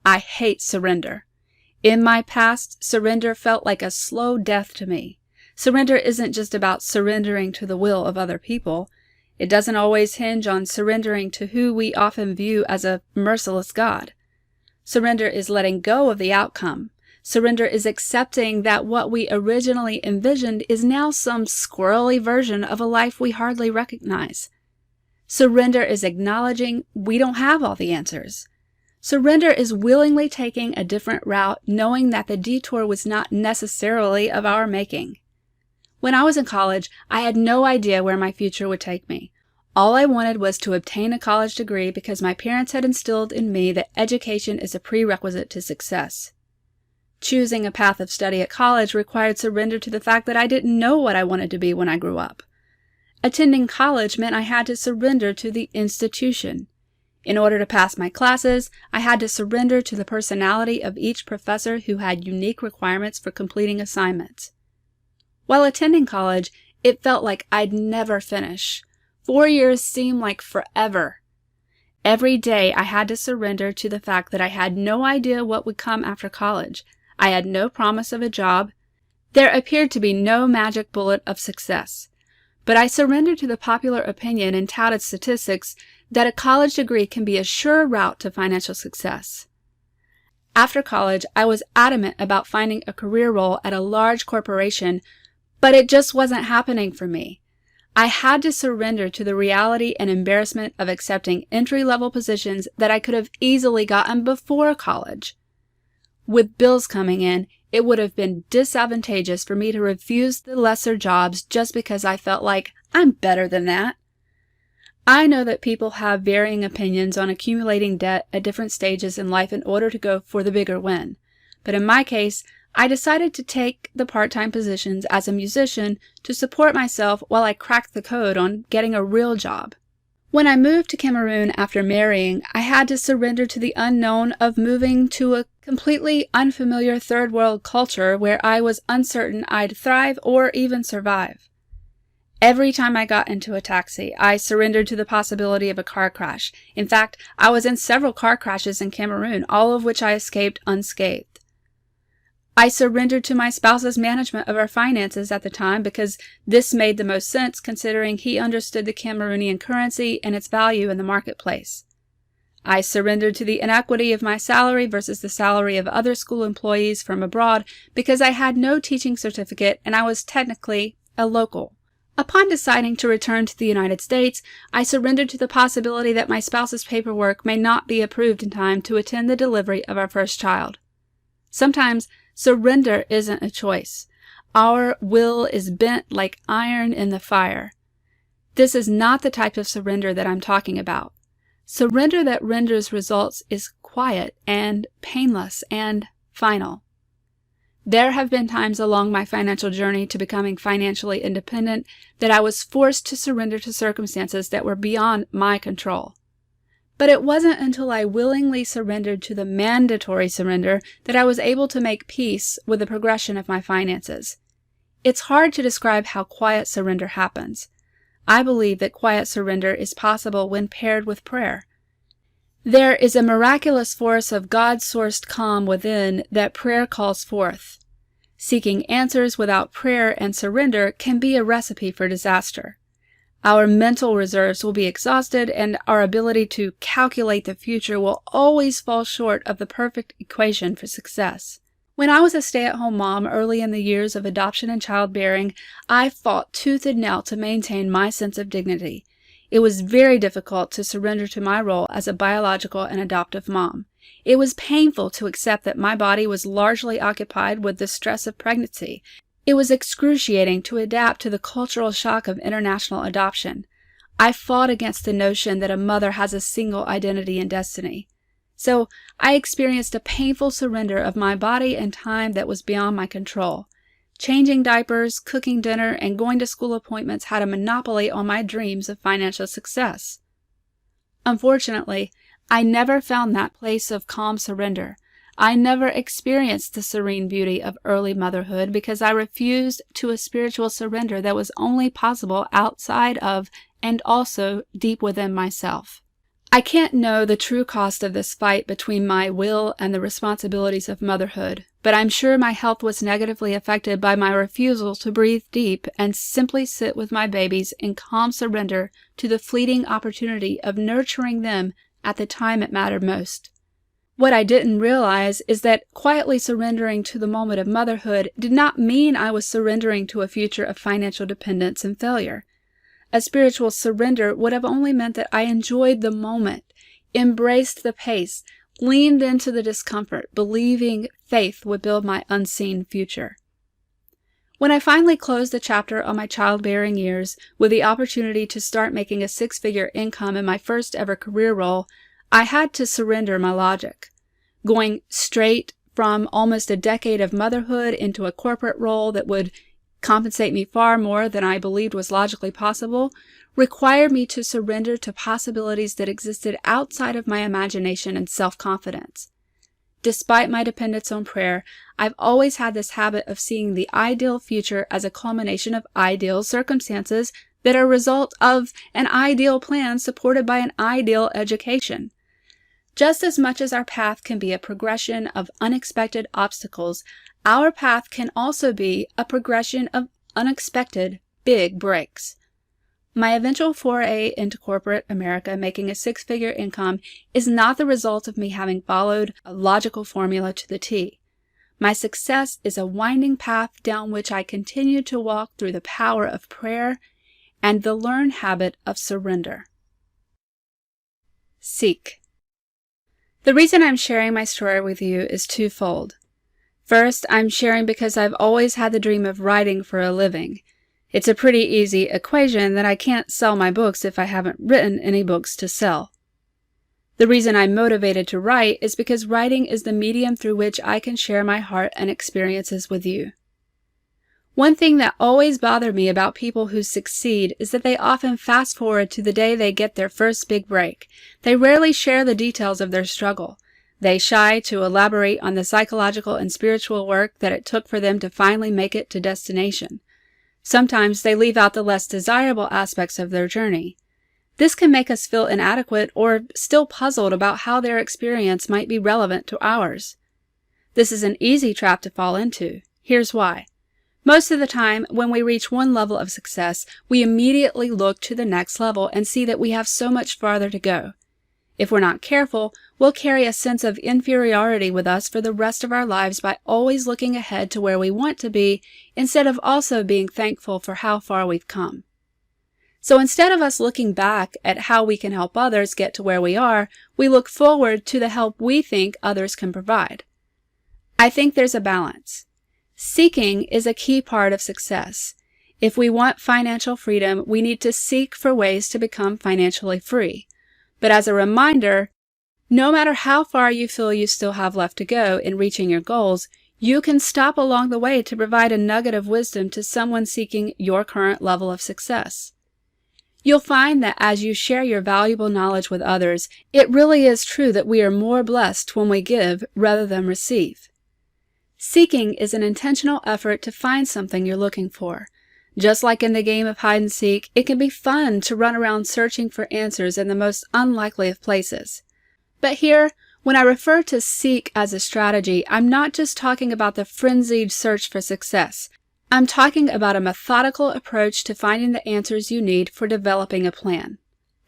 I hate surrender. In my past, surrender felt like a slow death to me. Surrender isn't just about surrendering to the will of other people. It doesn't always hinge on surrendering to who we often view as a merciless God. Surrender is letting go of the outcome. Surrender is accepting that what we originally envisioned is now some squirrely version of a life we hardly recognize. Surrender is acknowledging we don't have all the answers. Surrender is willingly taking a different route, knowing that the detour was not necessarily of our making. When I was in college, I had no idea where my future would take me. All I wanted was to obtain a college degree because my parents had instilled in me that education is a prerequisite to success. Choosing a path of study at college required surrender to the fact that I didn't know what I wanted to be when I grew up. Attending college meant I had to surrender to the institution. In order to pass my classes, I had to surrender to the personality of each professor who had unique requirements for completing assignments. While attending college, it felt like I'd never finish. 4 years seemed like forever. Every day I had to surrender to the fact that I had no idea what would come after college. I had no promise of a job. There appeared to be no magic bullet of success. But I surrendered to the popular opinion and touted statistics that a college degree can be a sure route to financial success. After college, I was adamant about finding a career role at a large corporation, but it just wasn't happening for me. I had to surrender to the reality and embarrassment of accepting entry-level positions that I could have easily gotten before college. With bills coming in, it would have been disadvantageous for me to refuse the lesser jobs just because I felt like I'm better than that. I know that people have varying opinions on accumulating debt at different stages in life in order to go for the bigger win. But in my case, I decided to take the part-time positions as a musician to support myself while I cracked the code on getting a real job. When I moved to Cameroon after marrying, I had to surrender to the unknown of moving to a completely unfamiliar third world culture where I was uncertain I'd thrive or even survive. Every time I got into a taxi, I surrendered to the possibility of a car crash. In fact, I was in several car crashes in Cameroon, all of which I escaped unscathed. I surrendered to my spouse's management of our finances at the time because this made the most sense considering he understood the Cameroonian currency and its value in the marketplace. I surrendered to the inequity of my salary versus the salary of other school employees from abroad because I had no teaching certificate and I was technically a local. Upon deciding to return to the United States, I surrendered to the possibility that my spouse's paperwork may not be approved in time to attend the delivery of our first child. Sometimes, surrender isn't a choice. Our will is bent like iron in the fire. This is not the type of surrender that I'm talking about. Surrender that renders results is quiet and painless and final. There have been times along my financial journey to becoming financially independent that I was forced to surrender to circumstances that were beyond my control. But it wasn't until I willingly surrendered to the mandatory surrender that I was able to make peace with the progression of my finances. It's hard to describe how quiet surrender happens. I believe that quiet surrender is possible when paired with prayer. There is a miraculous force of God-sourced calm within that prayer calls forth. Seeking answers without prayer and surrender can be a recipe for disaster. Our mental reserves will be exhausted, and our ability to calculate the future will always fall short of the perfect equation for success. When I was a stay-at-home mom early in the years of adoption and childbearing, I fought tooth and nail to maintain my sense of dignity. It was very difficult to surrender to my role as a biological and adoptive mom. It was painful to accept that my body was largely occupied with the stress of pregnancy. It was excruciating to adapt to the cultural shock of international adoption. I fought against the notion that a mother has a single identity and destiny. So I experienced a painful surrender of my body and time that was beyond my control. Changing diapers, cooking dinner, and going to school appointments had a monopoly on my dreams of financial success. Unfortunately, I never found that place of calm surrender. I never experienced the serene beauty of early motherhood because I refused to a spiritual surrender that was only possible outside of and also deep within myself. I can't know the true cost of this fight between my will and the responsibilities of motherhood, but I'm sure my health was negatively affected by my refusal to breathe deep and simply sit with my babies in calm surrender to the fleeting opportunity of nurturing them at the time it mattered most. What I didn't realize is that quietly surrendering to the moment of motherhood did not mean I was surrendering to a future of financial dependence and failure. A spiritual surrender would have only meant that I enjoyed the moment, embraced the pace, leaned into the discomfort, believing faith would build my unseen future. When I finally closed the chapter on my childbearing years with the opportunity to start making a six-figure income in my first ever career role, I had to surrender my logic. Going straight from almost a decade of motherhood into a corporate role that would compensate me far more than I believed was logically possible required me to surrender to possibilities that existed outside of my imagination and self-confidence. Despite my dependence on prayer, I've always had this habit of seeing the ideal future as a culmination of ideal circumstances that are a result of an ideal plan supported by an ideal education. Just as much as our path can be a progression of unexpected obstacles, our path can also be a progression of unexpected big breaks. My eventual foray into corporate America making a six-figure income is not the result of me having followed a logical formula to the T. My success is a winding path down which I continue to walk through the power of prayer and the learned habit of surrender. Seek. The reason I'm sharing my story with you is twofold. First, I'm sharing because I've always had the dream of writing for a living. It's a pretty easy equation that I can't sell my books if I haven't written any books to sell. The reason I'm motivated to write is because writing is the medium through which I can share my heart and experiences with you. One thing that always bothered me about people who succeed is that they often fast forward to the day they get their first big break. They rarely share the details of their struggle. They shy to elaborate on the psychological and spiritual work that it took for them to finally make it to destination. Sometimes they leave out the less desirable aspects of their journey. This can make us feel inadequate or still puzzled about how their experience might be relevant to ours. This is an easy trap to fall into. Here's why. Most of the time, when we reach one level of success, we immediately look to the next level and see that we have so much farther to go. If we're not careful, we'll carry a sense of inferiority with us for the rest of our lives by always looking ahead to where we want to be, instead of also being thankful for how far we've come. So instead of us looking back at how we can help others get to where we are, we look forward to the help we think others can provide. I think there's a balance. Seeking is a key part of success. If we want financial freedom, we need to seek for ways to become financially free. But as a reminder, no matter how far you feel you still have left to go in reaching your goals, you can stop along the way to provide a nugget of wisdom to someone seeking your current level of success. You'll find that as you share your valuable knowledge with others, it really is true that we are more blessed when we give rather than receive. Seeking is an intentional effort to find something you're looking for. Just like in the game of hide and seek, it can be fun to run around searching for answers in the most unlikely of places. But here, when I refer to seek as a strategy, I'm not just talking about the frenzied search for success. I'm talking about a methodical approach to finding the answers you need for developing a plan.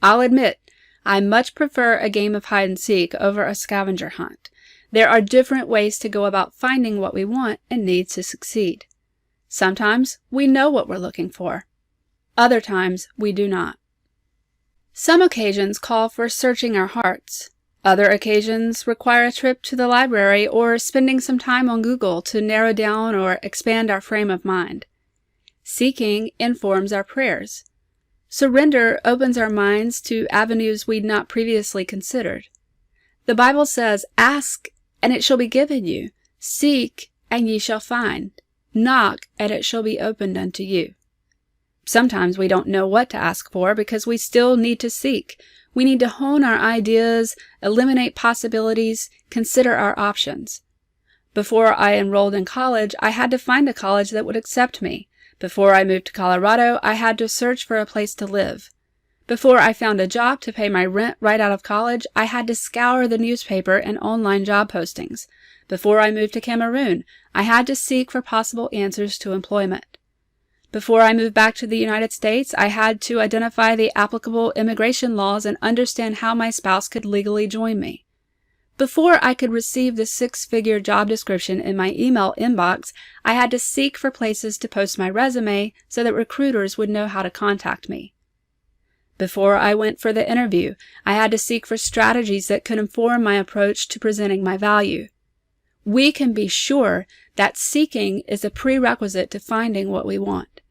I'll admit, I much prefer a game of hide and seek over a scavenger hunt. There are different ways to go about finding what we want and need to succeed. Sometimes we know what we're looking for. Other times we do not. Some occasions call for searching our hearts. Other occasions require a trip to the library or spending some time on Google to narrow down or expand our frame of mind. Seeking informs our prayers. Surrender opens our minds to avenues we'd not previously considered. The Bible says, "Ask, and it shall be given you. Seek, and ye shall find. Knock, and it shall be opened unto you." Sometimes we don't know what to ask for because we still need to seek. We need to hone our ideas, eliminate possibilities, consider our options. Before I enrolled in college, I had to find a college that would accept me. Before I moved to Colorado, I had to search for a place to live. Before I found a job to pay my rent right out of college, I had to scour the newspaper and online job postings. Before I moved to Cameroon, I had to seek for possible answers to employment. Before I moved back to the United States, I had to identify the applicable immigration laws and understand how my spouse could legally join me. Before I could receive the 6-figure job description in my email inbox, I had to seek for places to post my resume so that recruiters would know how to contact me. Before I went for the interview, I had to seek for strategies that could inform my approach to presenting my value. We can be sure that seeking is a prerequisite to finding what we want.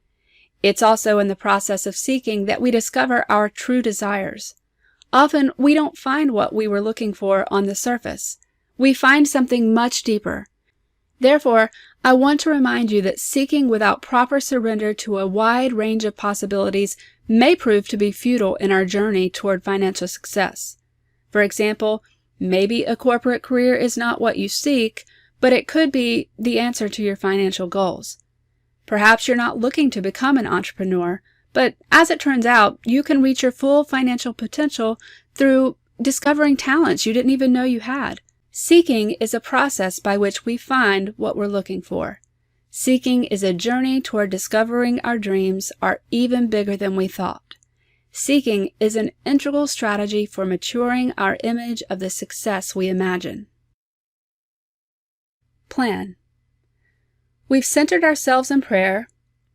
It's also in the process of seeking that we discover our true desires. Often, we don't find what we were looking for on the surface. We find something much deeper. Therefore, I want to remind you that seeking without proper surrender to a wide range of possibilities may prove to be futile in our journey toward financial success. For example, maybe a corporate career is not what you seek, but it could be the answer to your financial goals. Perhaps you're not looking to become an entrepreneur, but as it turns out, you can reach your full financial potential through discovering talents you didn't even know you had. Seeking is a process by which we find what we're looking for. Seeking is a journey toward discovering our dreams are even bigger than we thought. Seeking is an integral strategy for maturing our image of the success we imagine. Plan. We've centered ourselves in prayer.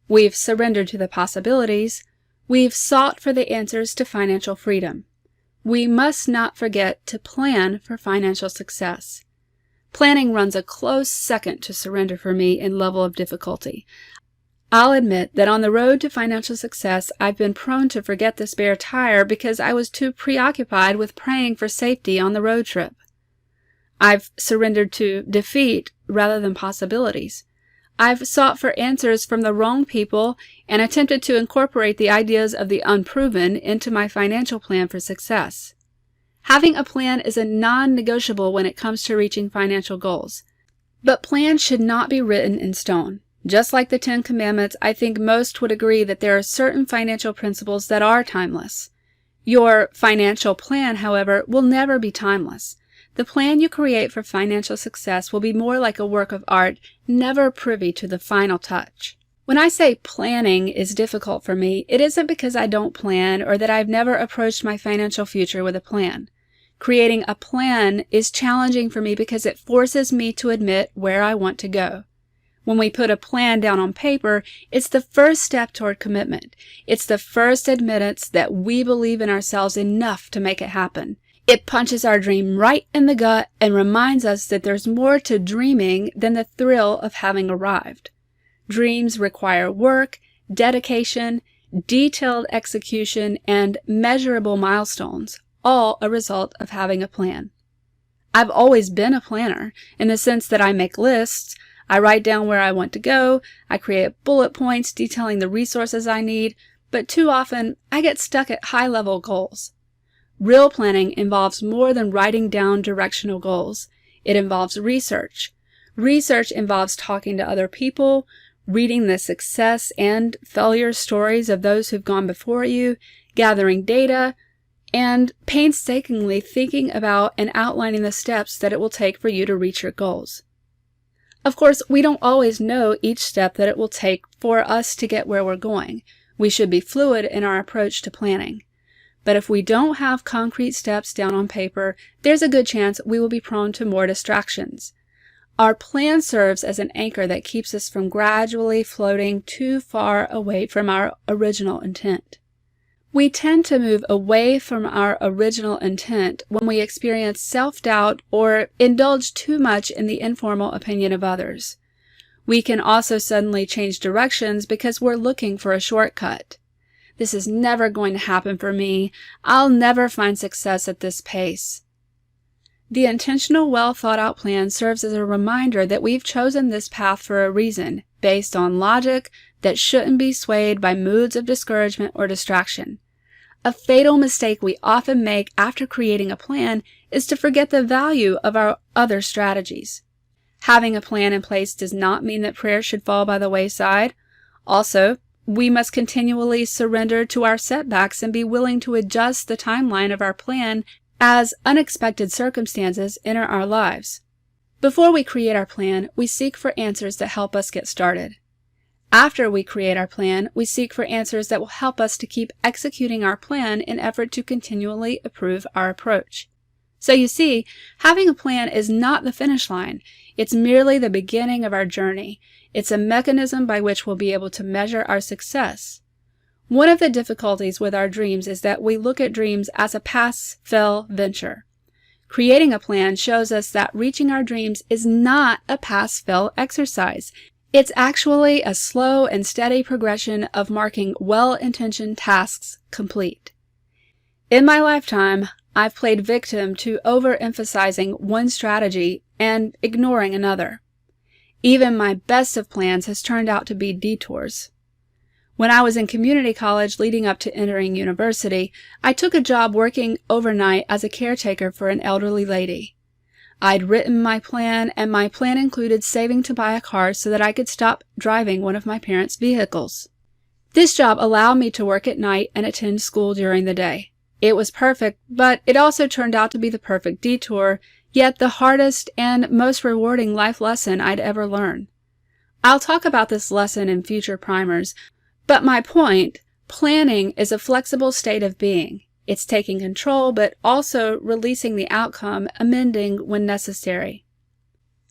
We've surrendered to the possibilities. We've sought for the answers to financial freedom. We must not forget to plan for financial success. Planning runs a close second to surrender for me in level of difficulty. I'll admit that on the road to financial success, I've been prone to forget the spare tire because I was too preoccupied with praying for safety on the road trip. I've surrendered to defeat rather than possibilities. I've sought for answers from the wrong people and attempted to incorporate the ideas of the unproven into my financial plan for success. Having a plan is a non-negotiable when it comes to reaching financial goals. But plans should not be written in stone. Just like the 10 Commandments, I think most would agree that there are certain financial principles that are timeless. Your financial plan, however, will never be timeless. The plan you create for financial success will be more like a work of art, never privy to the final touch. When I say planning is difficult for me, it isn't because I don't plan or that I've never approached my financial future with a plan. Creating a plan is challenging for me because it forces me to admit where I want to go. When we put a plan down on paper, it's the first step toward commitment. It's the first admittance that we believe in ourselves enough to make it happen. It punches our dream right in the gut and reminds us that there's more to dreaming than the thrill of having arrived. Dreams require work, dedication, detailed execution, and measurable milestones, all a result of having a plan. I've always been a planner in the sense that I make lists, I write down where I want to go, I create bullet points detailing the resources I need, but too often I get stuck at high-level goals. Real planning involves more than writing down directional goals. It involves research. Research involves talking to other people, reading the success and failure stories of those who've gone before you, gathering data, and painstakingly thinking about and outlining the steps that it will take for you to reach your goals. Of course, we don't always know each step that it will take for us to get where we're going. We should be fluid in our approach to planning. But if we don't have concrete steps down on paper, there's a good chance we will be prone to more distractions. Our plan serves as an anchor that keeps us from gradually floating too far away from our original intent. We tend to move away from our original intent when we experience self-doubt or indulge too much in the informal opinion of others. We can also suddenly change directions because we're looking for a shortcut. This is never going to happen for me. I'll never find success at this pace. The intentional, well-thought-out plan serves as a reminder that we've chosen this path for a reason, based on logic that shouldn't be swayed by moods of discouragement or distraction. A fatal mistake we often make after creating a plan is to forget the value of our other strategies. Having a plan in place does not mean that prayer should fall by the wayside. Also, we must continually surrender to our setbacks and be willing to adjust the timeline of our plan as unexpected circumstances enter our lives. Before we create our plan, we seek for answers that help us get started. After we create our plan, we seek for answers that will help us to keep executing our plan in effort to continually improve our approach. So you see, having a plan is not the finish line. It's merely the beginning of our journey. It's a mechanism by which we'll be able to measure our success. One of the difficulties with our dreams is that we look at dreams as a pass-fail venture. Creating a plan shows us that reaching our dreams is not a pass-fail exercise. It's actually a slow and steady progression of marking well-intentioned tasks complete. In my lifetime, I've played victim to overemphasizing one strategy and ignoring another. Even my best of plans has turned out to be detours. When I was in community college leading up to entering university, I took a job working overnight as a caretaker for an elderly lady. I'd written my plan, and my plan included saving to buy a car so that I could stop driving one of my parents' vehicles. This job allowed me to work at night and attend school during the day. It was perfect, but it also turned out to be the perfect detour, yet the hardest and most rewarding life lesson I'd ever learned. I'll talk about this lesson in future primers, but my point, planning is a flexible state of being. It's taking control, but also releasing the outcome, amending when necessary.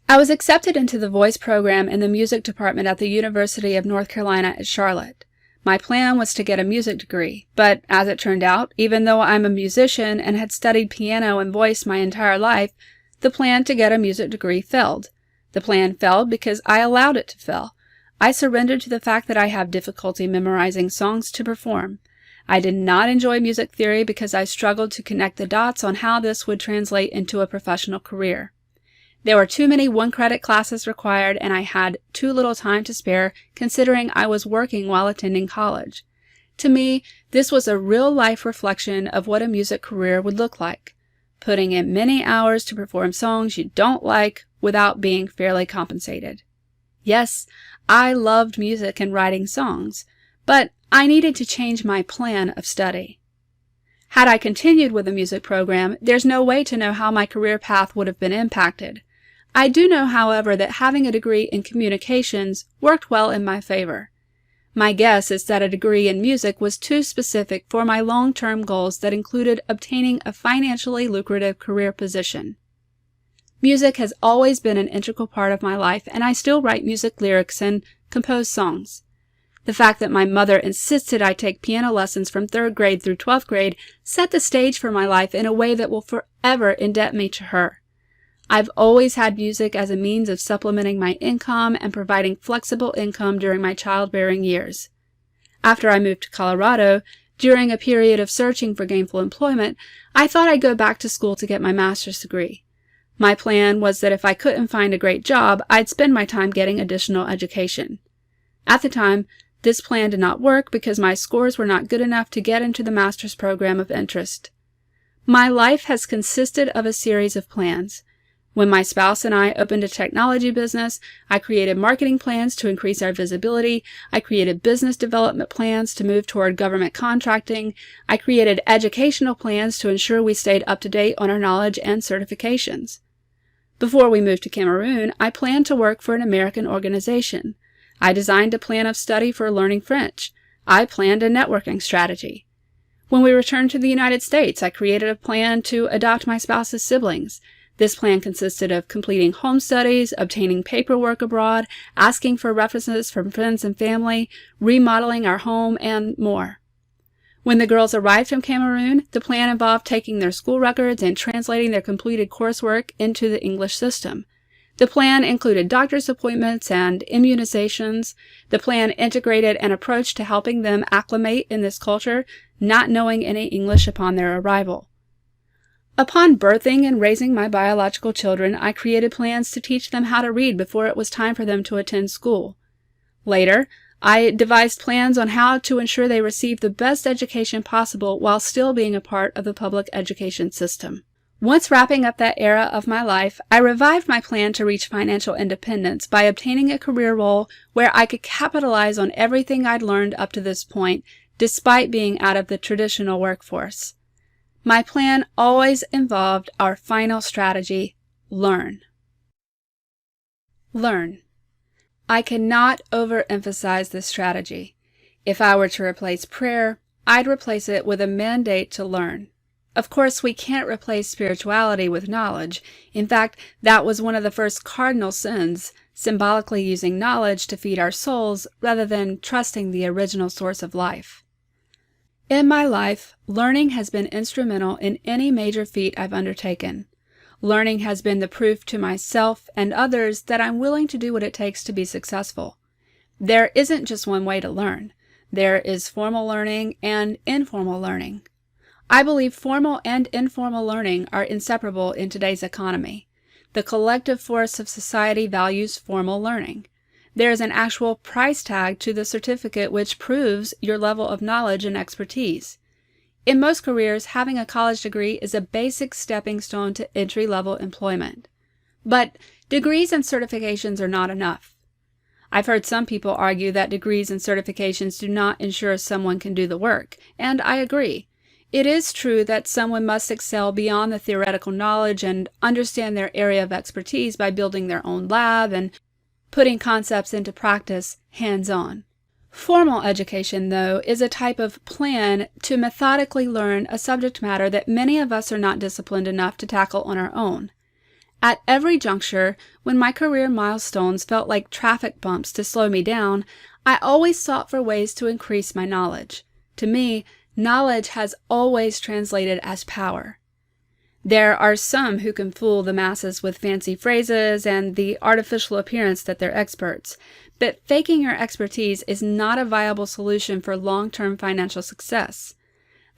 I was accepted into the voice program in the music department at the University of North Carolina at Charlotte. My plan was to get a music degree, but as it turned out, even though I'm a musician and had studied piano and voice my entire life, the plan to get a music degree failed. The plan failed because I allowed it to fail. I surrendered to the fact that I have difficulty memorizing songs to perform. I did not enjoy music theory because I struggled to connect the dots on how this would translate into a professional career. There were too many one-credit classes required, and I had too little time to spare considering I was working while attending college. To me, this was a real-life reflection of what a music career would look like. Putting in many hours to perform songs you don't like without being fairly compensated. Yes, I loved music and writing songs, but I needed to change my plan of study. Had I continued with the music program, there's no way to know how my career path would have been impacted. I do know, however, that having a degree in communications worked well in my favor. My guess is that a degree in music was too specific for my long-term goals that included obtaining a financially lucrative career position. Music has always been an integral part of my life, and I still write music lyrics and compose songs. The fact that my mother insisted I take piano lessons from 3rd grade through 12th grade set the stage for my life in a way that will forever indebt me to her. I've always had music as a means of supplementing my income and providing flexible income during my childbearing years. After I moved to Colorado, during a period of searching for gainful employment, I thought I'd go back to school to get my master's degree. My plan was that if I couldn't find a great job, I'd spend my time getting additional education. At the time, this plan did not work because my scores were not good enough to get into the master's program of interest. My life has consisted of a series of plans. When my spouse and I opened a technology business, I created marketing plans to increase our visibility. I created business development plans to move toward government contracting. I created educational plans to ensure we stayed up to date on our knowledge and certifications. Before we moved to Cameroon, I planned to work for an American organization. I designed a plan of study for learning French. I planned a networking strategy. When we returned to the United States, I created a plan to adopt my spouse's siblings. This plan consisted of completing home studies, obtaining paperwork abroad, asking for references from friends and family, remodeling our home, and more. When the girls arrived from Cameroon, the plan involved taking their school records and translating their completed coursework into the English system. The plan included doctor's appointments and immunizations. The plan integrated an approach to helping them acclimate in this culture, not knowing any English upon their arrival. Upon birthing and raising my biological children, I created plans to teach them how to read before it was time for them to attend school. Later, I devised plans on how to ensure they received the best education possible while still being a part of the public education system. Once wrapping up that era of my life, I revived my plan to reach financial independence by obtaining a career role where I could capitalize on everything I'd learned up to this point, despite being out of the traditional workforce. My plan always involved our final strategy: learn. Learn. I cannot overemphasize this strategy. If I were to replace prayer, I'd replace it with a mandate to learn. Of course, we can't replace spirituality with knowledge. In fact, that was one of the first cardinal sins, symbolically using knowledge to feed our souls rather than trusting the original source of life. In my life, learning has been instrumental in any major feat I've undertaken. Learning has been the proof to myself and others that I'm willing to do what it takes to be successful. There isn't just one way to learn. There is formal learning and informal learning. I believe formal and informal learning are inseparable in today's economy. The collective force of society values formal learning. There is an actual price tag to the certificate which proves your level of knowledge and expertise. In most careers, having a college degree is a basic stepping stone to entry-level employment. But degrees and certifications are not enough. I've heard some people argue that degrees and certifications do not ensure someone can do the work, and I agree. It is true that someone must excel beyond the theoretical knowledge and understand their area of expertise by building their own lab and putting concepts into practice hands-on. Formal education, though, is a type of plan to methodically learn a subject matter that many of us are not disciplined enough to tackle on our own. At every juncture, when my career milestones felt like traffic bumps to slow me down, I always sought for ways to increase my knowledge. To me, knowledge has always translated as power. There are some who can fool the masses with fancy phrases and the artificial appearance that they're experts, but faking your expertise is not a viable solution for long-term financial success.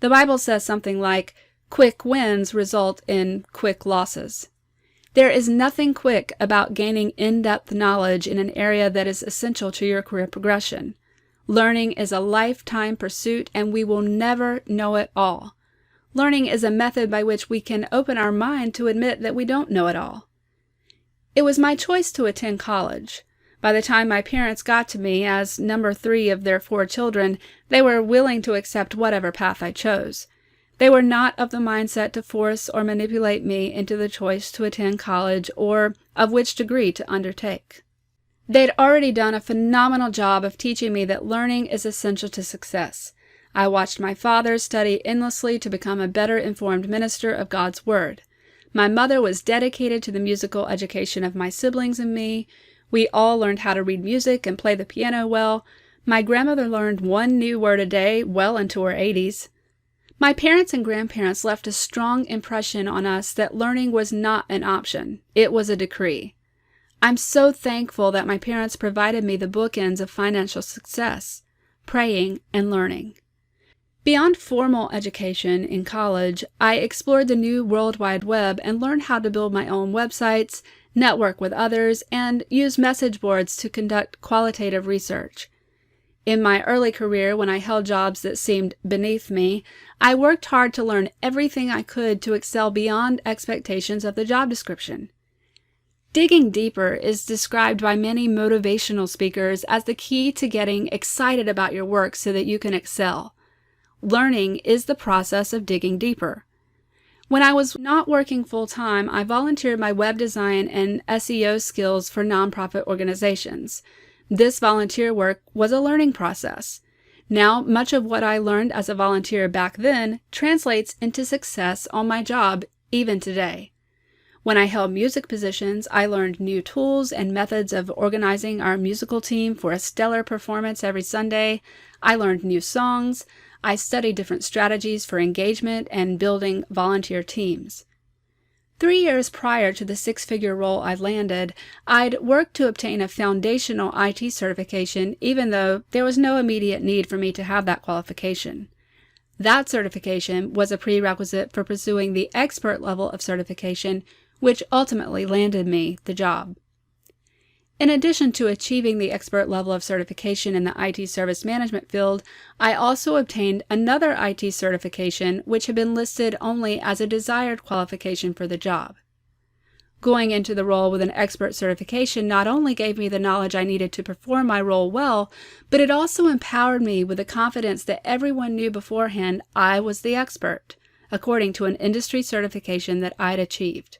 The Bible says something like, "Quick wins result in quick losses." There is nothing quick about gaining in-depth knowledge in an area that is essential to your career progression. Learning is a lifetime pursuit, and we will never know it all. Learning is a method by which we can open our mind to admit that we don't know it all. It was my choice to attend college. By the time my parents got to me as number 3 of their 4 children, they were willing to accept whatever path I chose. They were not of the mindset to force or manipulate me into the choice to attend college or of which degree to undertake. They'd already done a phenomenal job of teaching me that learning is essential to success. I watched my father study endlessly to become a better informed minister of God's Word. My mother was dedicated to the musical education of my siblings and me. We all learned how to read music and play the piano well. My grandmother learned 1 new word a day well into her 80s. My parents and grandparents left a strong impression on us that learning was not an option. It was a decree. I'm so thankful that my parents provided me the bookends of financial success, praying and learning. Beyond formal education in college, I explored the new World Wide Web and learned how to build my own websites, network with others, and use message boards to conduct qualitative research. In my early career, when I held jobs that seemed beneath me, I worked hard to learn everything I could to excel beyond expectations of the job description. Digging deeper is described by many motivational speakers as the key to getting excited about your work so that you can excel. Learning is the process of digging deeper. When I was not working full-time, I volunteered my web design and SEO skills for nonprofit organizations. This volunteer work was a learning process. Now, much of what I learned as a volunteer back then translates into success on my job even today. When I held music positions, I learned new tools and methods of organizing our musical team for a stellar performance every Sunday. I learned new songs. I studied different strategies for engagement and building volunteer teams. 3 years prior to the 6-figure role I landed, I'd worked to obtain a foundational IT certification, even though there was no immediate need for me to have that qualification. That certification was a prerequisite for pursuing the expert level of certification, which ultimately landed me the job. In addition to achieving the expert level of certification in the IT service management field, I also obtained another IT certification which had been listed only as a desired qualification for the job. Going into the role with an expert certification not only gave me the knowledge I needed to perform my role well, but it also empowered me with the confidence that everyone knew beforehand I was the expert, according to an industry certification that I'd achieved.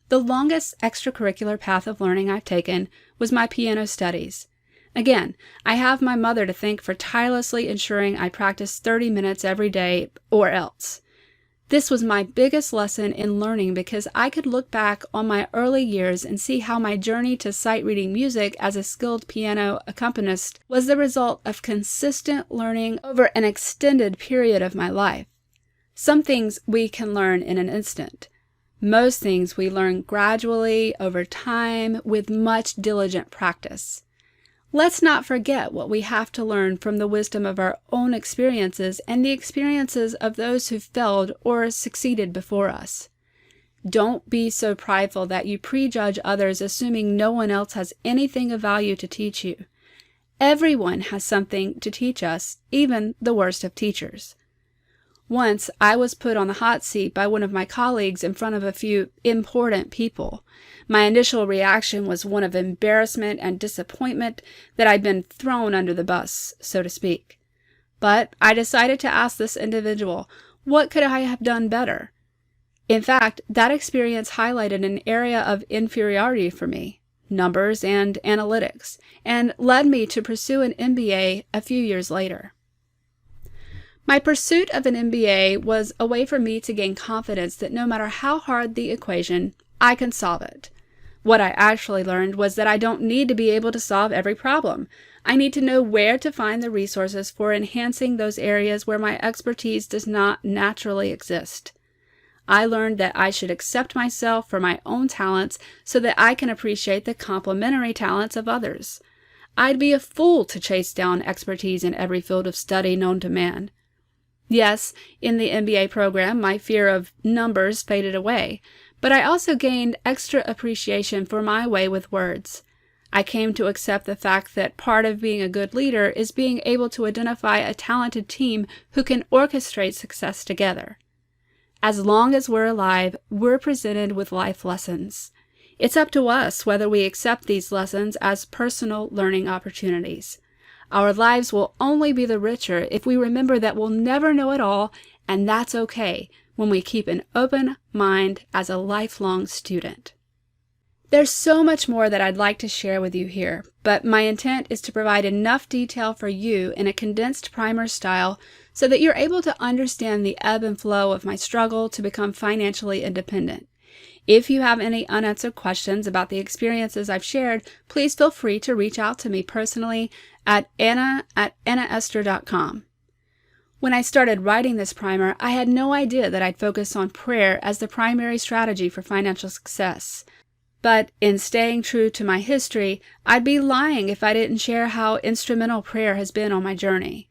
The longest extracurricular path of learning I've taken was my piano studies. Again, I have my mother to thank for tirelessly ensuring I practiced 30 minutes every day or else. This was my biggest lesson in learning because I could look back on my early years and see how my journey to sight reading music as a skilled piano accompanist was the result of consistent learning over an extended period of my life. Some things we can learn in an instant. Most things we learn gradually over time with much diligent practice. Let's not forget what we have to learn from the wisdom of our own experiences and the experiences of those who failed or succeeded before us. Don't be so prideful that you prejudge others, assuming no one else has anything of value to teach you. Everyone has something to teach us, even the worst of teachers. Once, I was put on the hot seat by one of my colleagues in front of a few important people. My initial reaction was one of embarrassment and disappointment that I'd been thrown under the bus, so to speak. But I decided to ask this individual, what could I have done better? In fact, that experience highlighted an area of inferiority for me, numbers and analytics, and led me to pursue an MBA a few years later. My pursuit of an MBA was a way for me to gain confidence that no matter how hard the equation, I can solve it. What I actually learned was that I don't need to be able to solve every problem. I need to know where to find the resources for enhancing those areas where my expertise does not naturally exist. I learned that I should accept myself for my own talents so that I can appreciate the complementary talents of others. I'd be a fool to chase down expertise in every field of study known to man. Yes, in the MBA program, my fear of numbers faded away, but I also gained extra appreciation for my way with words. I came to accept the fact that part of being a good leader is being able to identify a talented team who can orchestrate success together. As long as we're alive, we're presented with life lessons. It's up to us whether we accept these lessons as personal learning opportunities. Our lives will only be the richer if we remember that we'll never know it all, and that's okay when we keep an open mind as a lifelong student. There's so much more that I'd like to share with you here, but my intent is to provide enough detail for you in a condensed primer style so that you're able to understand the ebb and flow of my struggle to become financially independent. If you have any unanswered questions about the experiences I've shared, please feel free to reach out to me personally at anna@annaester.com. When I started writing this primer, I had no idea that I'd focus on prayer as the primary strategy for financial success. But in staying true to my history, I'd be lying if I didn't share how instrumental prayer has been on my journey.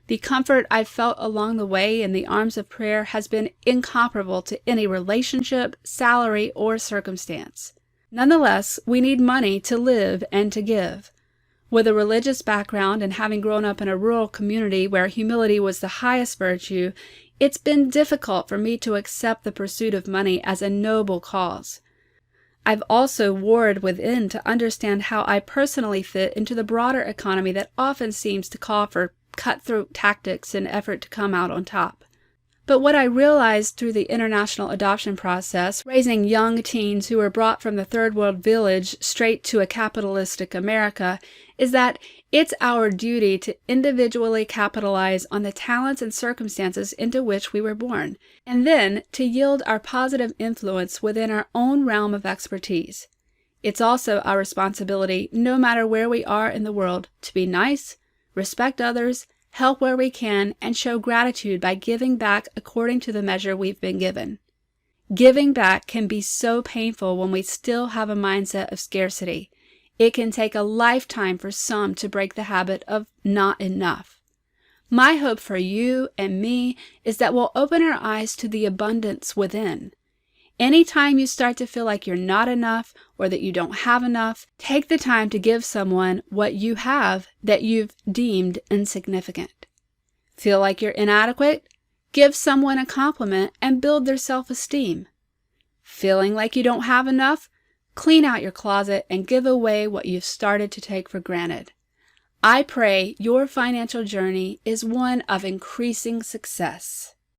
The comfort I've felt along the way in the arms of prayer has been incomparable to any relationship, salary, or circumstance. Nonetheless, we need money to live and to give. With a religious background and having grown up in a rural community where humility was the highest virtue, it's been difficult for me to accept the pursuit of money as a noble cause. I've also warred within to understand how I personally fit into the broader economy that often seems to call for cutthroat tactics in effort to come out on top. But what I realized through the international adoption process, raising young teens who were brought from the third world village straight to a capitalistic America, is that it's our duty to individually capitalize on the talents and circumstances into which we were born, and then to yield our positive influence within our own realm of expertise. It's also our responsibility, no matter where we are in the world, to be nice, respect others, help where we can, and show gratitude by giving back according to the measure we've been given. Giving back can be so painful when we still have a mindset of scarcity. It can take a lifetime for some to break the habit of not enough. My hope for you and me is that we'll open our eyes to the abundance within. Anytime you start to feel like you're not enough or that you don't have enough, take the time to give someone what you have that you've deemed insignificant. Feel like you're inadequate? Give someone a compliment and build their self-esteem. Feeling like you don't have enough? Clean out your closet and give away what you've started to take for granted. I pray your financial journey is one of increasing success.